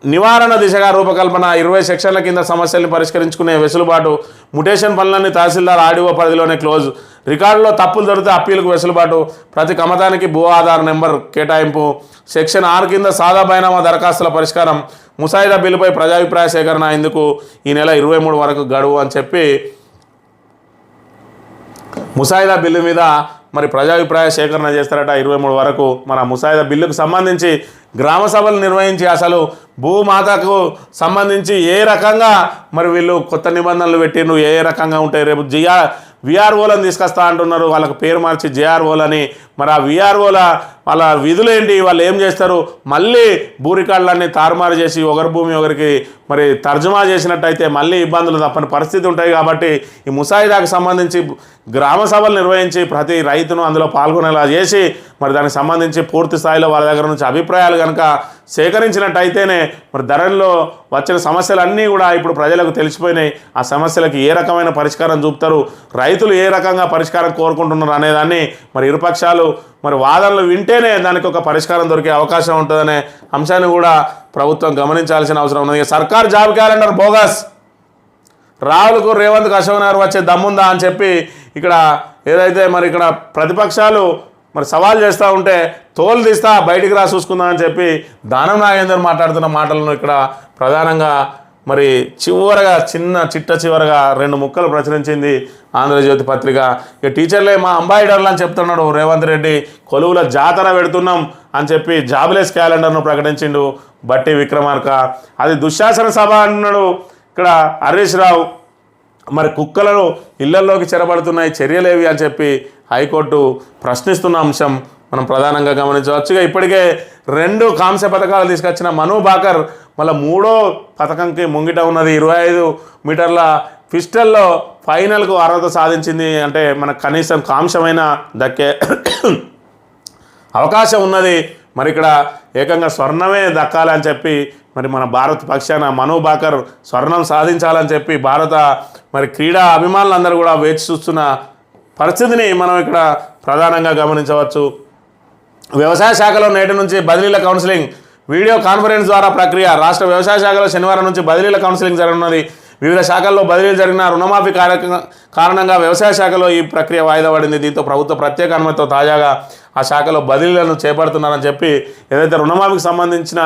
నివారణ దిశగా రూపకల్పన, 20 సెక్షన్ల కింద సమస్యల్ని పరిష్కరించుకునే వెసులుబాటు, ముటేషన్ పనులన్నీ తహసీల్దార్ ఆర్డీఓ పరిధిలోనే క్లోజ్, రికార్డులో తప్పులు దొరికితే అప్పీలకు వెసులుబాటు, ప్రతి కమతానికి భూ ఆధార్ నెంబర్ కేటాయింపు, సెక్షన్ 6 కింద సాదా బైనామా దరఖాస్తుల పరిష్కారం, ముసాయిదా బిల్లుపై ప్రజాభిప్రాయ సేకరణ ఇందుకు ఈ నెల 23 వరకు గడువు అని చెప్పి ముసాయిదా బిల్లు మీద మరి ప్రజాభిప్రాయ సేకరణ చేస్తారట 23 వరకు. మన ముసాయిదా బిల్లుకు సంబంధించి గ్రామ సభలు నిర్వహించి అసలు భూమాతకు సంబంధించి ఏ రకంగా మరి వీళ్ళు కొత్త నిబంధనలు పెట్టిండ్రు, ఏ రకంగా ఉంటాయి, రేపు విఆర్ఓలను తీసుకొస్తా అంటున్నారు, వాళ్ళకి పేరు మార్చి జేఆర్ఓలని. మరి ఆ విఆర్ఓల వాళ్ళ విధులు ఏంటి, వాళ్ళు ఏం చేస్తారు, మళ్ళీ భూ రికార్డులన్నీ తారుమారు చేసి ఒకరి భూమి ఒకరికి మరి తర్జుమా చేసినట్టయితే మళ్ళీ ఇబ్బందులు తప్పని పరిస్థితి ఉంటాయి. కాబట్టి ఈ ముసాయిదాకు సంబంధించి గ్రామ సభలు నిర్వహించి ప్రతి రైతును అందులో పాల్గొనేలా చేసి మరి దానికి సంబంధించి పూర్తి స్థాయిలో వాళ్ళ దగ్గర నుంచి అభిప్రాయాలు కనుక సేకరించినట్టయితేనే మరి ధరల్లో వచ్చిన సమస్యలన్నీ కూడా ఇప్పుడు ప్రజలకు తెలిసిపోయినాయి. ఆ సమస్యలకు ఏ రకమైన పరిష్కారం చూపుతారు, రైతులు ఏ రకంగా పరిష్కారం కోరుకుంటున్నారు అనేదాన్ని మరి ఇరుపక్షాలు మరి వాదనలు వింటేనే దానికి ఒక పరిష్కారం దొరికే అవకాశం ఉంటుందనే అంశాన్ని కూడా ప్రభుత్వం గమనించాల్సిన అవసరం ఉన్నది. సర్కార్ జాబ్ క్యాలెండర్ బోగస్, రాహుల్కు రేవంత్కు అశోక్ నగర్ వచ్చే దమ్ముందా అని చెప్పి ఇక్కడ ఏదైతే మరి ఇక్కడ ప్రతిపక్షాలు మరి సవాల్ చేస్తూ ఉంటే తోలు తీస్తా బయటికి రా చూసుకుందాం అని చెప్పి దానం నాగేందర్ మాట్లాడుతున్న మాటలను ఇక్కడ ప్రధానంగా మరి చివరగా 2 ముక్కలు ప్రచురించింది ఆంధ్రజ్యోతి పత్రిక. ఇక టీచర్లే మా అంబాయిడర్లు అని చెప్తున్నాడు రేవంత్ రెడ్డి, కొలువుల జాతర పెడుతున్నాం అని చెప్పి జాబ్లెస్ క్యాలెండర్ను ప్రకటించిండు బట్టి విక్రమార్క. అది దుశ్శాసన సభ అంటున్నాడు ఇక్కడ హరీష్ రావు. మరి కుక్కలను ఇళ్లలోకి చెరబడుతున్నాయి, చర్యలేవి అని చెప్పి హైకోర్టు ప్రశ్నిస్తున్న అంశం మనం ప్రధానంగా గమనించవచ్చుగా. ఇప్పటికే 2 కాంస్య పథకాలు తీసుకొచ్చిన మను బాకర్ మళ్ళీ 3వ పథకంకి ముంగిట ఉన్నది. 25 మీటర్ల పిస్టల్లో ఫైనల్కు అర్హత సాధించింది. అంటే మనకు కనీసం కాంస్యమైన దక్కే అవకాశం ఉన్నది. మరి ఇక్కడ ఏకంగా స్వర్ణమే దక్కాలని చెప్పి మరి మన భారత్ పక్షాన మను బాకర్ స్వర్ణం సాధించాలని చెప్పి భారత మరి క్రీడా అభిమానులందరూ కూడా వేచి చూస్తున్న పరిస్థితిని మనం ఇక్కడ ప్రధానంగా గమనించవచ్చు. వ్యవసాయ శాఖలో నేటి నుంచి బదిలీల కౌన్సిలింగ్, వీడియో కాన్ఫరెన్స్ ద్వారా ప్రక్రియ. రాష్ట్ర వ్యవసాయ శాఖలో శనివారం నుంచి బదిలీల కౌన్సిలింగ్ జరగనున్నది. వివిధ శాఖల్లో బదిలీలు జరిగిన రుణమాఫీ కారణంగా వ్యవసాయ శాఖలో ఈ ప్రక్రియ వాయిదా పడింది. దీంతో ప్రభుత్వ ప్రత్యేక అనుమతితో తాజాగా ఆ శాఖలో బదిలీలను చేపడుతున్నారని చెప్పి ఏదైతే రుణమాఫీకి సంబంధించిన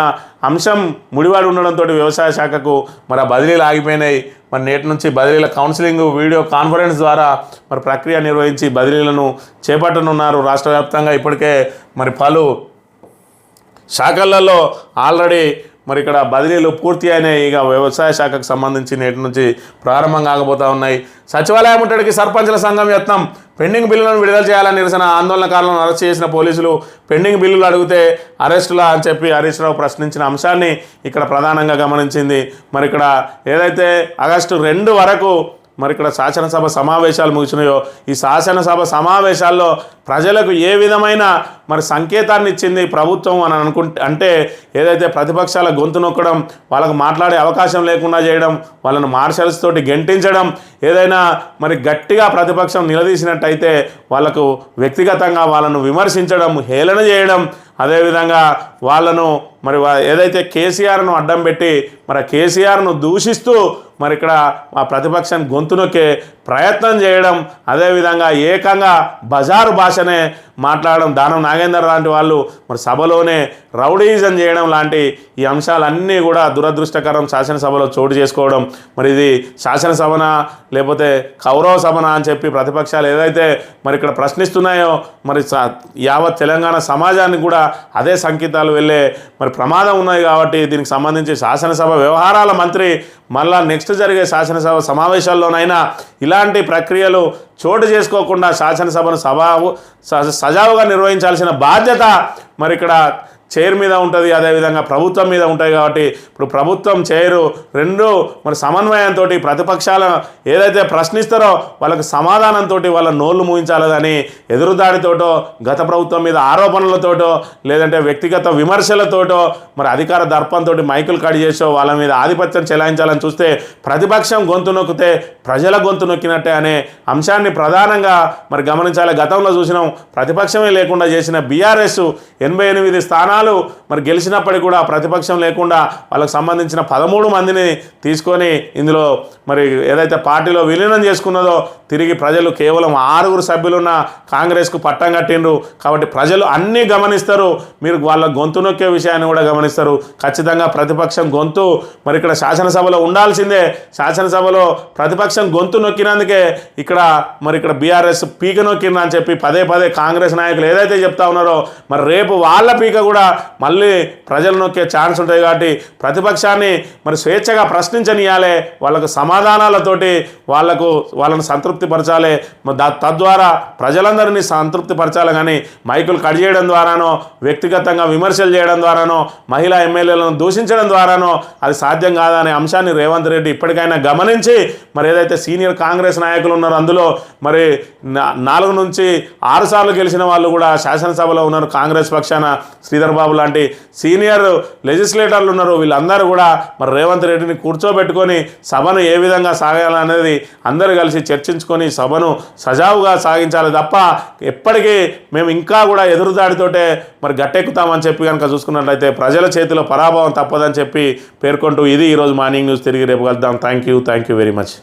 అంశం ముడివాడి ఉండడంతో వ్యవసాయ శాఖకు మరి ఆ బదిలీలు ఆగిపోయినాయి. మరి నేటి నుంచి బదిలీల కౌన్సిలింగ్, వీడియో కాన్ఫరెన్స్ ద్వారా మరి ప్రక్రియ నిర్వహించి బదిలీలను చేపట్టనున్నారు. రాష్ట్ర వ్యాప్తంగా ఇప్పటికే మరి పలు శాఖలలో ఆల్రెడీ మరి ఇక్కడ బదిలీలు పూర్తి అయినాయి. ఇక వ్యవసాయ శాఖకు సంబంధించి నేటి నుంచి ప్రారంభం కాకపోతూ ఉన్నాయి. సచివాలయం ముట్టడికి సర్పంచుల సంఘం యత్నం, పెండింగ్ బిల్లులను విడుదల చేయాలని నిరసన. ఆందోళనకారులను అరెస్ట్ చేసిన పోలీసులు పెండింగ్ బిల్లులు అడిగితే అరెస్టులా అని చెప్పి హరీష్ రావు ప్రశ్నించిన అంశాన్ని ఇక్కడ ప్రధానంగా గమనించింది. మరి ఇక్కడ ఏదైతే ఆగస్టు 2 వరకు మరి ఇక్కడ శాసనసభ సమావేశాలు ముగిసినాయో ఈ శాసనసభ సమావేశాల్లో ప్రజలకు ఏ విధమైన మరి సంకేతాన్ని ఇచ్చింది ప్రభుత్వం అని అంటే ఏదైతే ప్రతిపక్షాల గొంతు నొక్కడం, వాళ్ళకు మాట్లాడే అవకాశం లేకుండా చేయడం, వాళ్ళను మార్షల్స్ తోటి గెంటించడం, ఏదైనా మరి గట్టిగా ప్రతిపక్షం నిలదీసినట్టయితే వాళ్ళకు వ్యక్తిగతంగా వాళ్ళను విమర్శించడం, హేళన చేయడం, అదేవిధంగా వాళ్ళను మరి ఏదైతే కేసీఆర్ను అడ్డం పెట్టి మరి కేసీఆర్ను దూషిస్తూ మరి ఇక్కడ ఆ ప్రతిపక్షాన్ని గొంతు నొక్కే ప్రయత్నం చేయడం, అదేవిధంగా ఏకంగా బజారు భాషనే మాట్లాడడం, దానం నాగేందర్ లాంటి వాళ్ళు మరి సభలోనే రౌడీజం చేయడం లాంటి ఈ అంశాలన్నీ కూడా దురదృష్టకరం శాసనసభలో చోటు చేసుకోవడం. మరి ఇది శాసనసభనా లేకపోతే కౌరవ సభనా అని చెప్పి ప్రతిపక్షాలు ఏదైతే మరి ఇక్కడ ప్రశ్నిస్తున్నాయో మరి యావత్ తెలంగాణ సమాజానికి కూడా అదే సంకేతాలు వెళ్ళే మరి ప్రమాదం ఉన్నాయి. కాబట్టి దీనికి సంబంధించి శాసనసభ వ్యవహారాల మంత్రి మళ్ళా నెక్స్ట్ జరిగే శాసనసభ సమావేశాల్లోనైనా ఇలాంటి ప్రక్రియలు చోటు చేసుకోకుండా శాసనసభను సజావుగా నిర్వహించాల్సిన బాధ్యత మరి ఇక్కడ చైర్ మీద ఉంటుంది, అదేవిధంగా ప్రభుత్వం మీద ఉంటాయి. కాబట్టి ఇప్పుడు ప్రభుత్వం చైరు రెండు మరి సమన్వయంతో ప్రతిపక్షాల ఏదైతే ప్రశ్నిస్తారో వాళ్ళకి సమాధానంతో వాళ్ళ నోళ్ళు మూయించాలి కానీ ఎదురుదాడితోటో గత ప్రభుత్వం మీద ఆరోపణలతోటో లేదంటే వ్యక్తిగత విమర్శలతోటో మరి అధికార దర్పంతో మైకులు కట్ చేసో వాళ్ళ మీద ఆధిపత్యం చెలాయించాలని చూస్తే ప్రతిపక్షం గొంతు నొక్కితే ప్రజల గొంతు నొక్కినట్టే అనే అంశాన్ని ప్రధానంగా మరి గమనించాలి. గతంలో చూసినాం ప్రతిపక్షమే లేకుండా చేసిన బీఆర్ఎస్ 88 స్థానాలు మరి గెలిచినప్పటికీ కూడా ప్రతిపక్షం లేకుండా వాళ్ళకు సంబంధించిన 13 మందిని తీసుకొని ఇందులో మరి ఏదైతే పార్టీలో విలీనం చేసుకున్నదో తిరిగి ప్రజలు కేవలం 6 సభ్యులున్న కాంగ్రెస్కు పట్టం కట్టిండ్రు. కాబట్టి ప్రజలు అన్నీ గమనిస్తారు, మీరు వాళ్ళ గొంతు నొక్కే విషయాన్ని కూడా గమనిస్తారు. ఖచ్చితంగా ప్రతిపక్షం గొంతు మరి ఇక్కడ శాసనసభలో ఉండాల్సిందే. శాసనసభలో ప్రతిపక్షం గొంతు నొక్కినందుకే ఇక్కడ బీఆర్ఎస్ పీక నొక్కిందని అని చెప్పి పదే కాంగ్రెస్ నాయకులు ఏదైతే చెప్తా ఉన్నారో మరి రేపు వాళ్ళ పీక కూడా మళ్ళీ ప్రజలు నొక్కే ఛాన్స్ ఉంటుంది. కాబట్టి ప్రతిపక్షాన్ని మరి స్వేచ్ఛగా ప్రశ్నించనియాలి, వాళ్ళకు సమాధానాలతోటి వాళ్ళని సంతృప్తిపరచాలి, తద్వారా ప్రజలందరినీ సంతృప్తిపరచాలి. కానీ మైకులు కట్ చేయడం ద్వారానో వ్యక్తిగతంగా విమర్శలు చేయడం ద్వారానో మహిళా ఎమ్మెల్యేలను దూషించడం ద్వారానో అది సాధ్యం కాదనే అంశాన్ని రేవంత్ రెడ్డి ఇప్పటికైనా గమనించి మరి ఏదైతే సీనియర్ కాంగ్రెస్ నాయకులు ఉన్నారో అందులో మరి 4 నుంచి 6 సార్లు గెలిచిన వాళ్ళు కూడా శాసనసభలో ఉన్నారు. కాంగ్రెస్ పక్షాన శ్రీధర్ బాబు లాంటి సీనియర్ లెజిస్లేటర్లు ఉన్నారు. వీళ్ళందరూ కూడా మరి రేవంత్ రెడ్డిని కూర్చోబెట్టుకొని సభను ఏ విధంగా సాగాలనేది అందరూ కలిసి చర్చించుకొని సభను సజావుగా సాగించాలి తప్ప ఎప్పటికీ మేము ఇంకా కూడా ఎదురుదాడితోటే మరి గట్టెక్కుతామని చెప్పి కనుక చూసుకున్నట్లయితే ప్రజల చేతిలో పరాభవం తప్పదని చెప్పి పేర్కొంటూ ఇది ఈరోజు మార్నింగ్ న్యూస్. తిరిగి రేపు కలుద్దాం. Thank you very much.